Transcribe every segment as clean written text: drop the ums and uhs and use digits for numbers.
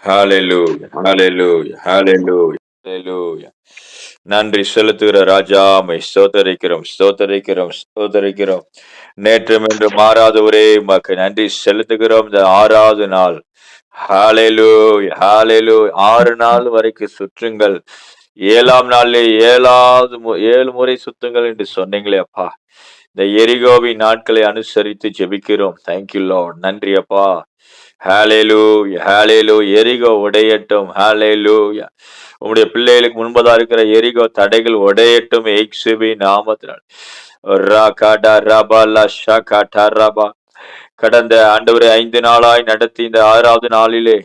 ஹalleluya, ஹalleluya, ஹalleluya, ஹalleluya. நன்றி செலுத்துகிற ராஜா, உம்மை ஸ்தோத்தரிக்கிறோம், ஸ்தோத்தரிக்கிறோம், ஸ்தோத்தரிக்கிறோம். நேற்றும் இன்று மாறாதவரே, உமக்கு நன்றி செலுத்துகிறோம். இந்த 6வது நாள். ஹalleluya, ஹalleluya. 6 நாள் வரைக்கும் சுற்றுங்கள். 7ஆம் நாளிலே 7 முறை சுத்துங்கள் என்று சொன்னீங்களே அப்பா. இந்த எரிகோவின் நாட்களை அனுசரித்து ஜெபிக்கிறோம். Thank you Lord. நன்றி அப்பா. ஹalleluya, ஹalleluya. எரிகோ உடையட்டும். ஹalleluya. உம்முடைய பிள்ளைகளுக்கு முன்பதா இருக்கிற எரிகோ தடைகள் உடையட்டும் இயேசுவின் நாமத்தினால். ராகாடா ரபாலா ஷகாடா ரபா. கடந்த ஆண்டவரை 5 நாளாய் நடத்தி இந்த 6வது நாளிலே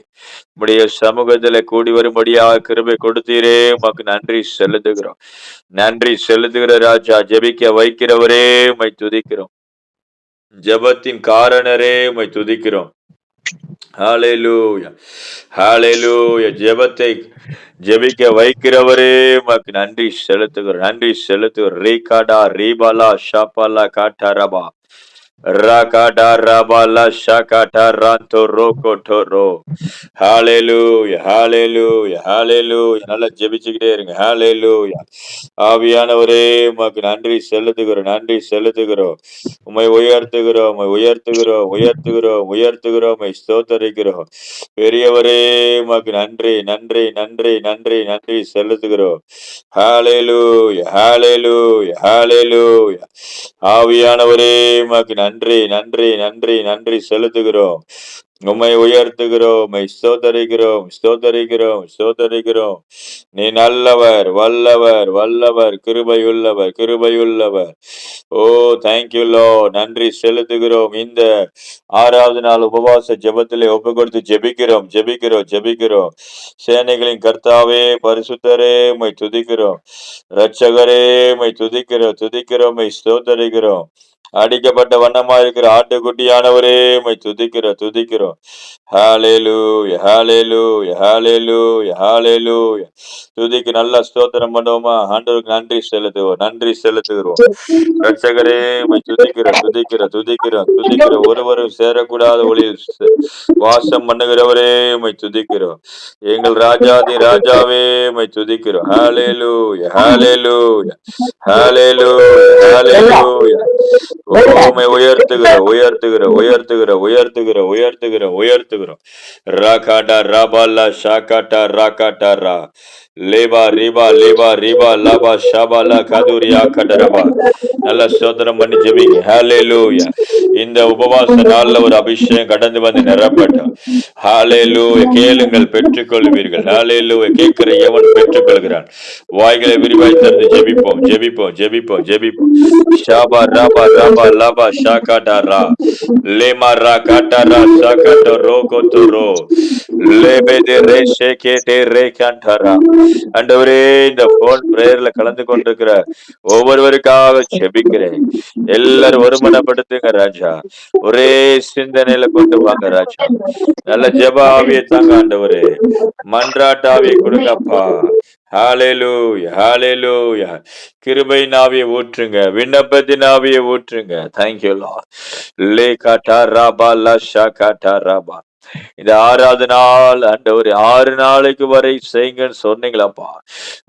உம்முடைய சமூகத்துல கூடி வரும்படியாக கிருபை கொடுத்தீரே, உமக்கு நன்றி செலுத்துகிறோம். நன்றி செலுத்துகிற ராஜா, ஜெபிக்க வைக்கிறவரே உம்மை துதிக்கிறோம். ஜெபத்தின் காரணரே உம்மை துதிக்கிறோம். ஹalleluya, ஹalleluya. ஜெபத்தை ஜெபிக்க வைக்கிறவரே உமக்கு நன்றி செலுத்துகிறோம். நன்றி செலுத்துகிறோம். ரீகாடா ரீபாலா ஷாபாலா காட்டாரபா ராகாடா ரபாலா ஷாகாடா ராந்தோ ரோகோ டோரோ. ஹalleluya, ஹalleluya, ஹalleluya. நல்லா ஜெபிச்சுக்கிட்டே இருங்க. ஹalleluya. ஆவியானவரே உமக்கு நன்றி செலுத்துகிறோம். நன்றி செலுத்துகிறோம். உம்மை உயர்த்துகிறோம், உம்மை உயர்த்துகிறோம், உயர்த்துகிறோம், உயர்த்துகிறோம், உம்மை ஸ்தோத்தரிக்கிறோம். பெரியவரே உமக்கு நன்றி, நன்றி, நன்றி, நன்றி, நன்றி செலுத்துகிறோம். ஹalleluya, ஹalleluya, ஹalleluya. ஆவியானவரே உமக்கு நன்றி, நன்றி, நன்றி, நன்றி செலுத்துகிறோம். உம்மை உயர்த்துகிறோம், உம்மை ஸ்தோத்தரிக்கிறோம், ஸ்தோத்தரிக்கிறோம், ஸ்தோத்தரிக்கிறோம். நீ நல்லவர், வல்லவர், வல்லவர், கிருபையுள்ளவர், கிருபையுள்ளவர். ஓ தேங்க்யூ லோ. நன்றி செலுத்துகிறோம். இந்த 6வது நாள் உபவாச ஜெபத்திலே ஒப்பு கொடுத்து ஜெபிக்கிறோம், ஜெபிக்கிறோம், ஜெபிக்கிறோம். சேனைகளின் கர்த்தாவே, பரிசுத்தரே உம்மை துதிக்கிறோம். இரட்சகரே உம்மை துதிக்கிறோம், துதிக்கிறோம், உம்மை ஸ்தோத்தரிக்கிறோம். அடிக்கப்பட்ட வண்ணமா இருக்கிற ஆட்டுக்குட்டியானவரே உம்மை துதிக்கிறோம், துதிக்கிறோம். ஹalleluya, ஹalleluya, ஹalleluya, ஹalleluya. துதிக்கு நல்ல ஸ்தோத்திரம் பண்ணுவோமா? ஆண்டவருக்கு நன்றி செலுத்துவோம், நன்றி செலுத்துகிறோம். ரட்சகரே உம்மை துதிக்கிறோம், துதிக்கிறோம், துதிக்கிறோம், துதிக்கிறோம். ஒருவரும் சேரக்கூடாத ஒளியில் வாசம் பண்ணுகிறவரே உம்மை துதிக்கிறோம். எங்கள் ராஜாதி ராஜாவே உம்மை துதிக்கிறோம். ஹalleluya, ஹalleluya, ஹalleluya, ஹalleluya. உம்மை உயர்த்துகிறோம், உயர்த்துகிறோம், உயர்த்துகிறோம், உயர்த்துகிறோம், உயர்த்துகிறோம், உயர்த்துகிறோம். ராகாடா ராபாலா ஷாகாட்டா ராகாட்டா ரா லேபா ரிபா லேபா ரிபா லாபா ஷாபாலா கதுரியா கடரபா. நல்ல ஸ்தோத்திரம் பண்ணி ஜெபிங்க. ஹalleluya. இந்த உபவாச நாள்ல ஒரு அபிஷேகம் கடந்து வந்து நிரப்பட்டும். ஹalleluya. கேளுங்கள் பெற்றுக்கொள்வீர்கள். ஹalleluya. கேட்கிற எவன் பெற்றுக்கொள்கிறான். வாய்களை விரிவாய் திறந்து ஜெபிப்போம், ஜெபிப்போம், ஜெபிப்போம், ஜெபிப்போம். ஷாபா ராபா ராபா லாபா ஷாகாடா ரா லேமா ரா காட்டா ஷாகாட்டோ ரோகோட்டோ ரோ லேபேதே ரே ஷேகேதே ரே காண்டரா. ஆண்டவரே, இந்த போன் பிரேயர்ல கலந்து கொண்டிருக்கிற ஒவ்வொருவருக்காக ஜெபிக்கிறேன். எல்லாரும் ஒருமனப்படுத்துங்க ராஜா. ஒரே சிந்தனையில கொண்டு வாங்க ராஜா. நல்ல ஜெப ஆவியை தாங்க ஆண்டவரே. மன்றாட்ட ஆவியை கொடுங்கப்பா. ஹalleluya, ஹalleluya. கிருபையின் ஆவியை ஊற்றுங்க, விண்ணப்பத்தின் ஆவியை ஊற்றுங்க. Thank you Lord. லே காட்டா ராபா லா ஷா காட்டா ராபா. இந்த 6வது நாள் ஆண்டவரே, 6 நாளைக்கு வரை செய்யுங்கன்னு சொன்னீங்களப்பா.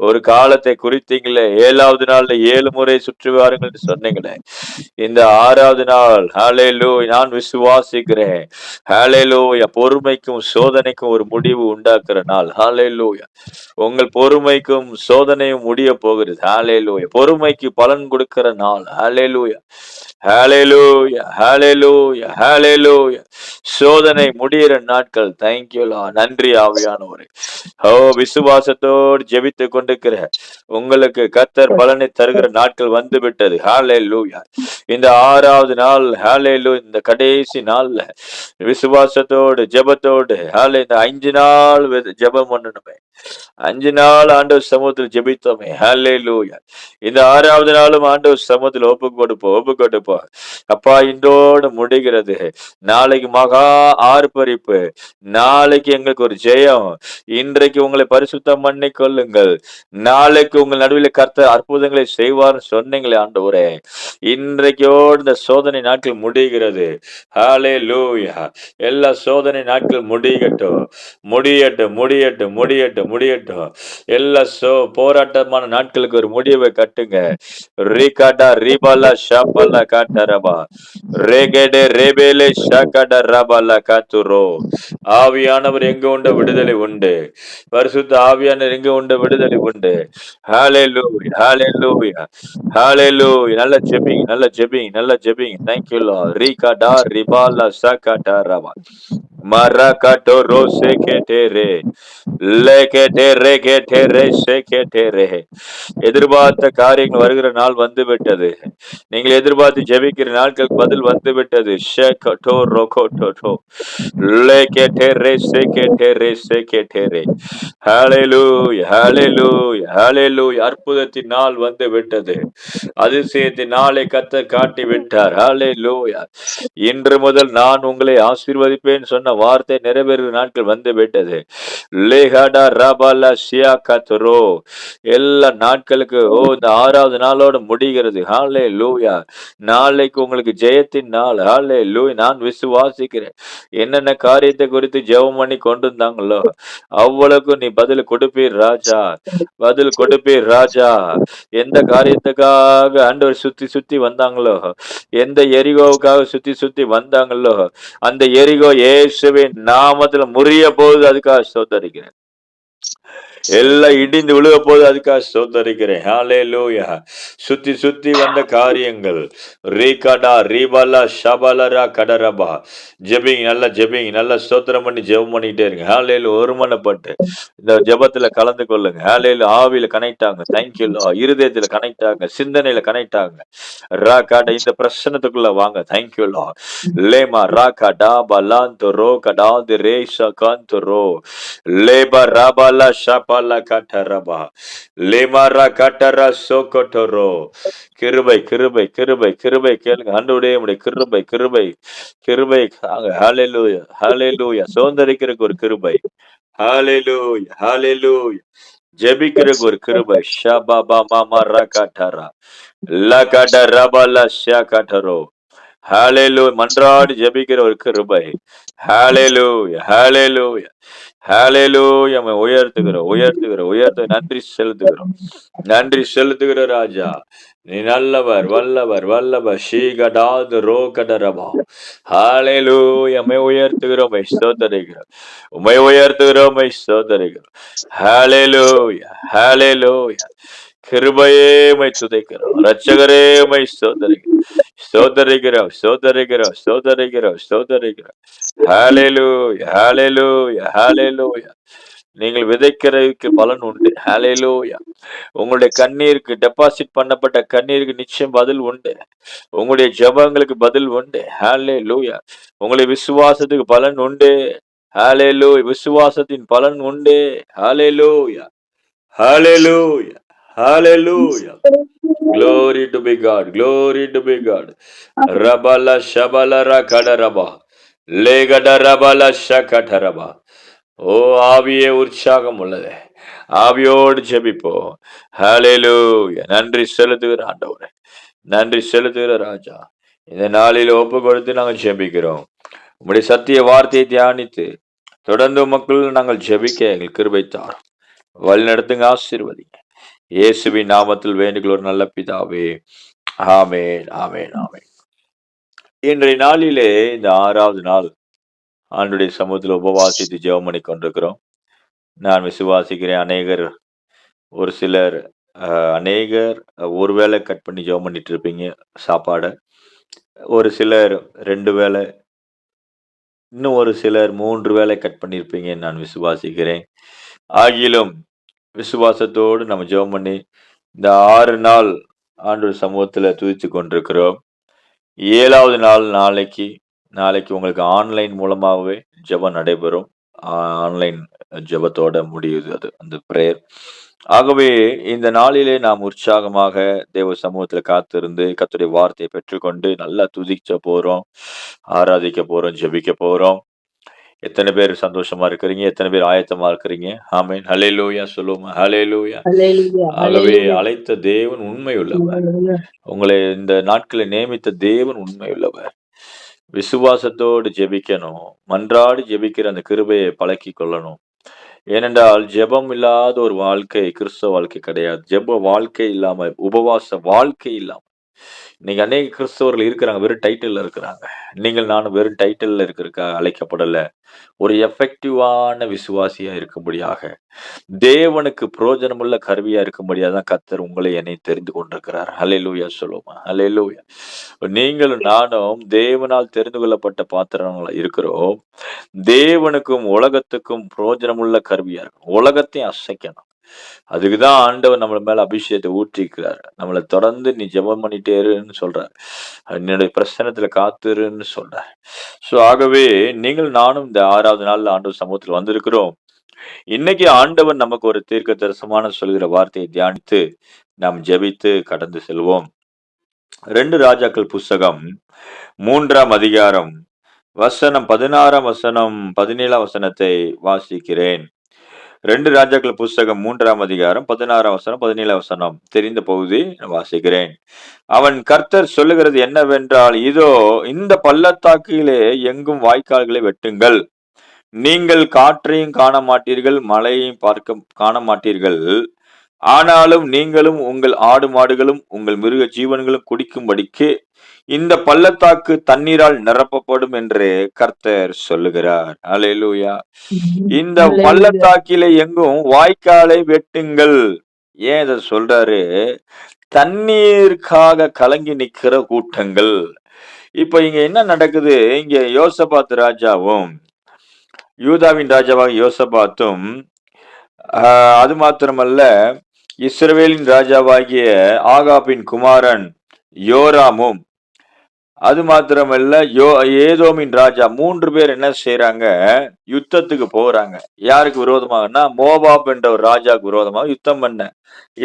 ஒரு காலத்தை குறித்தீங்களே. 7வது நாள்ல 7 முறை சுற்றி வாருங்கள் சொன்னீங்களே. இந்த 6வது நாள் ஹalleluya நான் விசுவாசிக்கிறேன். ஹalleluya பொறுமைக்கும் சோதனைக்கும் ஒரு முடிவு உண்டாக்குற நாள். ஹalleluya உங்கள் பொறுமைக்கும் சோதனையும் முடிய போகிறது. ஹalleluya பொறுமைக்கு பலன் கொடுக்கிற நாள். ஹalleluya, ஹalleluya, ஹalleluya, ஹalleluya. சோதனை முடிகிற நாட்கள். Thank you Lord. நன்றி ஆவியானவரே. ஓ விசுவாசத்தோடு ஜெபித்து கொண்டிருக்கிற உங்களுக்கு கர்த்தர் பலனை தருகிற நாட்கள் வந்து விட்டது. ஹalleluya இந்த 6வது நாள். ஹalleluya இந்த கடைசி நாள்ல விசுவாசத்தோடு ஜெபத்தோடு இந்த 5 நாள் ஜெபம் பண்ணணுமே. 5 நாள் ஆண்டவர் சமூகத்தில் ஜெபித்தோமே. ஹalleluya இந்த 6வது நாளும் ஆண்டவர் சமூகத்தில் ஒப்பு கொடுப்போம், ஒப்பு கொடுப்போம். அப்பா இன்றோடு முடிகிறது. நாளைக்கு மகா ஆர்ப்பரி சுத்திகரிப்பு, நாளைக்கு எங்களுக்கு ஒரு ஜெயம். இன்றைக்கு உங்களை பரிசுத்தம் பண்ணி கொள்ளுங்கள். நாளைக்கு உங்கள் நடுவில் கர்த்தர் அற்புதங்களை செய்வார்னு சொன்னீங்களே ஆண்டவரே. இன்றைக்கோடு இந்த சோதனை நாட்கள் முடிகிறது. ஹalleluya. எல்லா சோதனை நாட்கள் முடியட்டும், முடியட்டும், முடியட்டும், முடியட்டும், முடியட்டும். எல்லா போராட்டமான நாட்களுக்கு ஒரு முடிவை கட்டுங்க. ரிகாடா ரிபாலா ஷாபாலா காட்டரபா ரேகேடே ரேபேலே ஷாகடா ரபாலா காத்துரோ. ஆவியானவர் எங்க உண்ட விடுதலை உண்டு. பரிசுத்த ஆவியானவர் எங்க உண்ட விடுதலை உண்டு. ஹalleluya, ஹalleluya, ஹalleluya. நல்ல ஜெபிங்க, நல்ல ஜெபிங்க, நல்ல ஜெபிங்க. Thank you Lord. ரிகாடா ரிபாலா ஷாகடா ரபா மரகடோ ரோசேகேடேரே லேகேடேரேகேடேரே ஷேகேடேரே. எதிர்பார்த்த காரியங்கள் வருகிற நாள் வந்து விட்டது. நீங்கள் எதிர்பார்த்து ஜெபிக்கிற நாட்களுக்கு பதில் வந்து விட்டது. ஷேகடோ ரோகோடோ லேகேடேரே ஷேகேடேரே ஷேகேடேரே. ஹalleluya, ஹalleluya, ஹalleluya. அற்புதத்தின் நாள் வந்து விட்டது. அதிசயத்தின் நாளை கர்த்தர் காட்டி விட்டார். ஹalleluya. இன்று முதல் நான் உங்களை ஆசீர்வதிப்பேன் சொன்ன வார்த்தை நிறைவேறுகிற நாட்கள் வந்து விட்டது. லேகாடா ராபாலா ஷியா கத்ரோ. எல்லா நாட்களுக்கு இந்த 6வது நாளோட முடிகிறது. ஹalleluya. நாளைக்கு உங்களுக்கு ஜெயத்தின் நாள். ஹalleluya. நான் விசுவாசிக்கிறேன். என்னென்ன காரியத்தை குறித்து ஜெபம் பண்ணி கொண்டு இருந்தாங்களோ அவ்வளவுக்கு நீ பதில் கொடுப்பீர் ராஜா, பதில் கொடுப்பீர் ராஜா. எந்த காரியத்துக்காக ஆண்டவர் சுத்தி சுத்தி வந்தாங்களோ, எந்த எரிகோவுக்காக சுத்தி சுத்தி வந்தாங்களோ, அந்த எரிகோ இயேசுவின் நாமத்துல முறிய போது அதுக்காக ஸ்தோத்தரிக்கிறேன். எல்லாம் இடிந்து விழுக போது அதுக்காக ஸ்தோத்தரிக்கிறேன். ஹalleluya. சுத்தி சுத்தி வந்த காரியங்கள் ரீகடா ரீபாலா ஷபாலரா கடரபா. ஜெபிங்க, நல்லா ஜெபிங்க, நல்லா ஸ்தோத்திரம் பண்ணி ஜெபம் பண்ணிட்டே இருங்க. ஹalleluya. ஒருமனப்பட்டு இந்த ஜெபத்துல கலந்து கொள்ளுங்க. ஹalleluya. ஆவியில கனெக்ட் ஆகுங்க. Thank you Lord. இருதயத்துல கனெக்ட் ஆகுங்க, சிந்தனையில கனெக்ட் ஆகுங்க. ராகாடா இந்த பிரசன்னத்துக்குள்ள வாங்க. Thank you Lord. லேமா ராகாடா பலாந்தோ ரோ கடாது ரேஷா காந்தோ லேபா ராபாலா ஷாபாலா காட்டரபா லேமாரா காட்டரா சோகோட்டோரோ. கிருபை கிருபை கிருபை கிருபை கேளுங்க. ஆண்டவரே உம்முடைய கிருபை கிருபை கிருபை. ஹalleluya, ஹalleluya. சுதந்தரிக்கிறதுக்கு ஒரு கிருபை. ஹalleluya, ஹalleluya. ஜெபிக்கிறதுக்கு ஒரு கிருபை. ஷபாபா மாமா ராகாட்டரா லகட ரபாலா ஷாகாட்டரோ. ஹalleluya. மன்றாடி ஜெபிக்கிற ஒரு கிருபை. ஹalleluya, ஹalleluya, ஹalleluya. உயர்த்துகிறோம், உயர்த்துகிறோம், உயர்த்து. நன்றி செலுத்துகிறோம், நன்றி செலுத்துகிற ராஜா. நீ நல்லவர், வல்லவர், வல்லவர். ஷீகடாது ரோகடரபா. ஹalleluya. உயர்த்துகிறோம், ஸ்தோத்திரிக்கிறோம். உம்மை உயர்த்துகிறோம், ஸ்தோத்திரிக்கிறோம். ஹalleluya, ஹalleluya. கிருபையே உம்மை துதிக்கிறோம். இரட்சகரே உம்மை ஸ்தோத்திரிக்கிறோம், ஸ்தோத்திரிக்கிறோம், ஸ்தோத்திரிக்கிறோம், ஸ்தோத்திரிக்கிறோம், ஸ்தோத்திரிக்கிறோம். ஹalleluya, ஹalleluya, ஹalleluya. நீங்கள் விதைக்கிறதுக்கு பலன் உண்டு. ஹalleluya. உங்களுடைய கண்ணீருக்கு டெபாசிட் பண்ணப்பட்ட கண்ணீருக்கு நிச்சயம் பதில் உண்டு. உங்களுடைய ஜெபங்களுக்கு பதில் உண்டு. ஹalleluya. உங்களுடைய விசுவாசத்துக்கு பலன் உண்டு. ஹalleluya. விசுவாசத்தின் பலன் உண்டு. ஹalleluya, ஹalleluya, ஹalleluya. Glory to be God, glory to be God. Rabala shabala rakada லேகட ரபாலா ஷகடரபா. ஓ ஆவியே உற்சாகம் உள்ளது. ஆவியோடு ஜெபிப்போம். ஹalleluya. நன்றி செலுத்துகிற ஆண்டவரே, நன்றி செலுத்துகிற ராஜா. இந்த நாளில் ஒப்பு கொடுத்து நாங்கள் ஜெபிக்கிறோம். உம்முடைய சத்திய வார்த்தையை தியானித்து தொடர்ந்து மக்கள் நாங்கள் ஜெபிக்க எங்கள் கிருபை தாரும். வழி நடத்துங்க, ஆசீர்வதிங்க. இயேசுவின் நாமத்தில் வேண்டுகிற ஒரு நல்ல பிதாவே. ஆமென், ஆமென், ஆமென். இன்றைய நாளிலே இந்த 6வது நாள் ஆண்டுடைய சமூகத்தில் உபவாசித்து ஜெபம் பண்ணி கொண்டிருக்கிறோம். நான் விசுவாசிக்கிறேன் ஒரு சிலர் அநேகர் ஒரு வேளை கட் பண்ணி ஜெபம் பண்ணிட்டு இருப்பீங்க சாப்பாடை. ஒரு சிலர் 2 வேளை, இன்னும் ஒரு சிலர் 3 வேளை கட் பண்ணியிருப்பீங்கன்னு நான் விசுவாசிக்கிறேன். ஆகிலும் விசுவாசத்தோடு நம்ம ஜெபம் பண்ணி இந்த 6 நாள் ஆண்டவர் சமூகத்துல துதித்து கொண்டிருக்கிறோம். 7வது நாள் நாளைக்கு உங்களுக்கு ஆன்லைன் மூலமாகவே ஜெபம் நடைபெறும். ஆன்லைன் ஜெபத்தோட முடியுது அது அந்த பிரேயர். ஆகவே இந்த நாளிலே நாம் உற்சாகமாக தேவ சமூகத்துல காத்திருந்து கர்த்தருடைய வார்த்தையை பெற்றுக்கொண்டு நல்லா துதிக்க போறோம், ஆராதிக்க போறோம், ஜெபிக்க போறோம். எத்தனை பேர் சந்தோஷமா இருக்கிறீங்க? எத்தனை பேர் ஆயத்தமா இருக்கிறீங்க? ஆமென். ஹல்லேலூயா சொல்லுவோமா? ஹல்லேலூயா. ஹalleluya, ஆகவே ஹalleluya, அழைத்த தேவன் உண்மை உள்ளவர். ஹalleluya. உங்களை இந்த நாட்களை நியமித்த தேவன் உண்மை உள்ளவர். விசுவாசத்தோடு ஜெபிக்கணும். மன்றாடி ஜெபிக்கிற அந்த கிருபையை பழக்கிக் கொள்ளணும். ஏனென்றால் ஜெபம் இல்லாத ஒரு வாழ்க்கை கிறிஸ்தவ வாழ்க்கை கிடையாது. ஜெப வாழ்க்கை இல்லாம, உபவாச வாழ்க்கை இல்லாம இன்னைக்கு அநேக கிறிஸ்தவர்கள் இருக்கிறாங்க. வெறும் டைட்டில்ல இருக்கிறாங்க. நீங்கள் நானும் வெறும் டைட்டில்ல இருக்கிறதுக்காக அழைக்கப்படல. ஒரு எஃபெக்டிவான விசுவாசியா இருக்கும்படியாக, தேவனுக்கு பிரயோஜனமுள்ள கருவியா இருக்கும்படியா தான் கர்த்தர் உங்களை என்னை தெரிந்து கொண்டிருக்கிறார். ஹல்லேலூயா சொல்லுவோமா? ஹல்லேலூயா. நீங்களும் நானும் தேவனால் தெரிந்து கொள்ளப்பட்ட பாத்திரங்களா இருக்கிறோம். தேவனுக்கும் உலகத்துக்கும் பிரயோஜனமுள்ள கருவியா இருக்கும். உலகத்தையும் அசைக்கணும். அதுக்குதான் ஆண்டவர் நம்ம மேல அபிஷேகத்தை ஊற்றிக்கிறார். நம்மளை தொடர்ந்து நீ ஜெபம் பண்ணிட்டே இருன்னு சொல்றார். என்னுடைய பிரசன்னத்துல காத்துருன்னு சொல்றார். சோ ஆகவே நீங்கள் நானும் இந்த 6வது நாள்ல ஆண்டவர் சமூகத்தில் வந்திருக்கிறோம். இன்னைக்கு ஆண்டவர் நமக்கு ஒரு தீர்க்க தரிசனமான சொல்கிற வார்த்தையை தியானித்து நாம் ஜெபித்து கடந்து செல்வோம். 2 ராஜாக்கள் புஸ்தகம் 3ஆம் அதிகாரம் வசனம் 16ஆம் வசனம் 17ஆம் வசனத்தை வாசிக்கிறேன். 2 ராஜாக்கள் புஸ்தகம் 3ஆம் அதிகாரம் 16ஆம் வசனம் 17ஆம் வசனம் தெரிந்த பகுதி வாசிக்கிறேன். அவன் கர்த்தர் சொல்லுகிறது என்னவென்றால், இதோ இந்த பள்ளத்தாக்கிலே எங்கும் வாய்க்கால்களை வெட்டுங்கள். நீங்கள் காற்றையும் காண மாட்டீர்கள், மழையையும் காண மாட்டீர்கள். ஆனாலும் நீங்களும் உங்கள் ஆடு மாடுகளும் உங்கள் மிருக ஜீவன்களும் குடிக்கும்படிக்கு இந்த பள்ளத்தாக்கு தண்ணீரால் நிரப்பப்படும் என்று கர்த்தர் சொல்லுகிறார். அல்லேலூயா. இந்த ஹalleluya. பள்ளத்தாக்கிலே எங்கும் வாய்க்காலை வெட்டுங்கள். ஏன் இத சொல்றாரு? தண்ணீருக்காக கலங்கி நிக்கிற கூட்டங்கள். இப்ப இங்க என்ன நடக்குது? இங்க யோசபாத் ராஜாவும் யூதாவின் ராஜாவாக யோசபாத்தும் அது மாத்திரமல்ல, இஸ்ரவேலின் ராஜாவாகிய ஆகாபின் குமாரன் யோராமும், அது மாத்திரமல்ல ஏதோமின் ராஜா 3 பேர் என்ன செய்யறாங்க? யுத்தத்துக்கு போறாங்க. யாருக்கு விரோதமாகனா, மோவாப் என்ற ஒரு ராஜாவுக்கு விரோதமாக யுத்தம் பண்ண.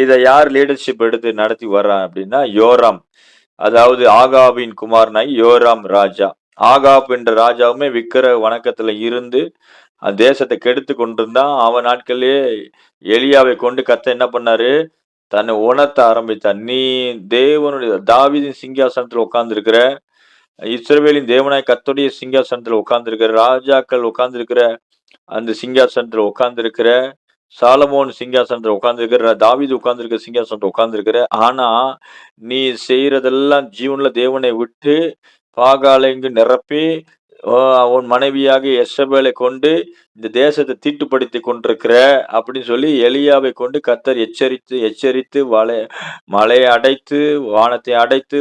இதை யார் லீடர்ஷிப் எடுத்து நடத்தி வர்றான் அப்படின்னா யோராம். அதாவது ஆகாபின் குமாரனாய் யோராம் ராஜா. ஆகாப் என்ற ராஜாவுமே விக்கிர வணக்கத்துல இருந்து அந்த தேசத்தை கெடுத்து கொண்டிருந்தான். அவன் நாட்களிலே எலியாவை கொண்டு கர்த்தர் என்ன பண்ணாரு? தன்னை உணர்த்த ஆரம்பித்தார். நீ தேவனுடைய தாவீதின் சிங்காசனத்துல உட்கார்ந்து இருக்கிற, இஸ்ரவேலின் தேவனாய் கர்த்தருடைய சிங்காசனத்துல உட்கார்ந்து இருக்கிற, ராஜாக்கள் உட்கார்ந்து இருக்கிற அந்த சிங்காசனத்துல உட்கார்ந்து இருக்கிற, சாலமோன் சிங்காசனத்துல உட்கார்ந்து இருக்கிற, தாவீது உட்கார்ந்து இருக்கிற சிங்காசனத்துல உட்கார்ந்து இருக்கிற. ஆனா நீ செய்யறதெல்லாம் ஜீவனுள்ள தேவனை விட்டு பாகாலைங்கு நிரப்பி உன் மனைவியாக எசபேலை கொண்டு இந்த தேசத்தை தீட்டுப்படுத்தி கொண்டிருக்கிற அப்படின்னு சொல்லி எலியாவை கொண்டு கர்த்தர் எச்சரித்து எச்சரித்து மலையை அடைத்து வானத்தை அடைத்து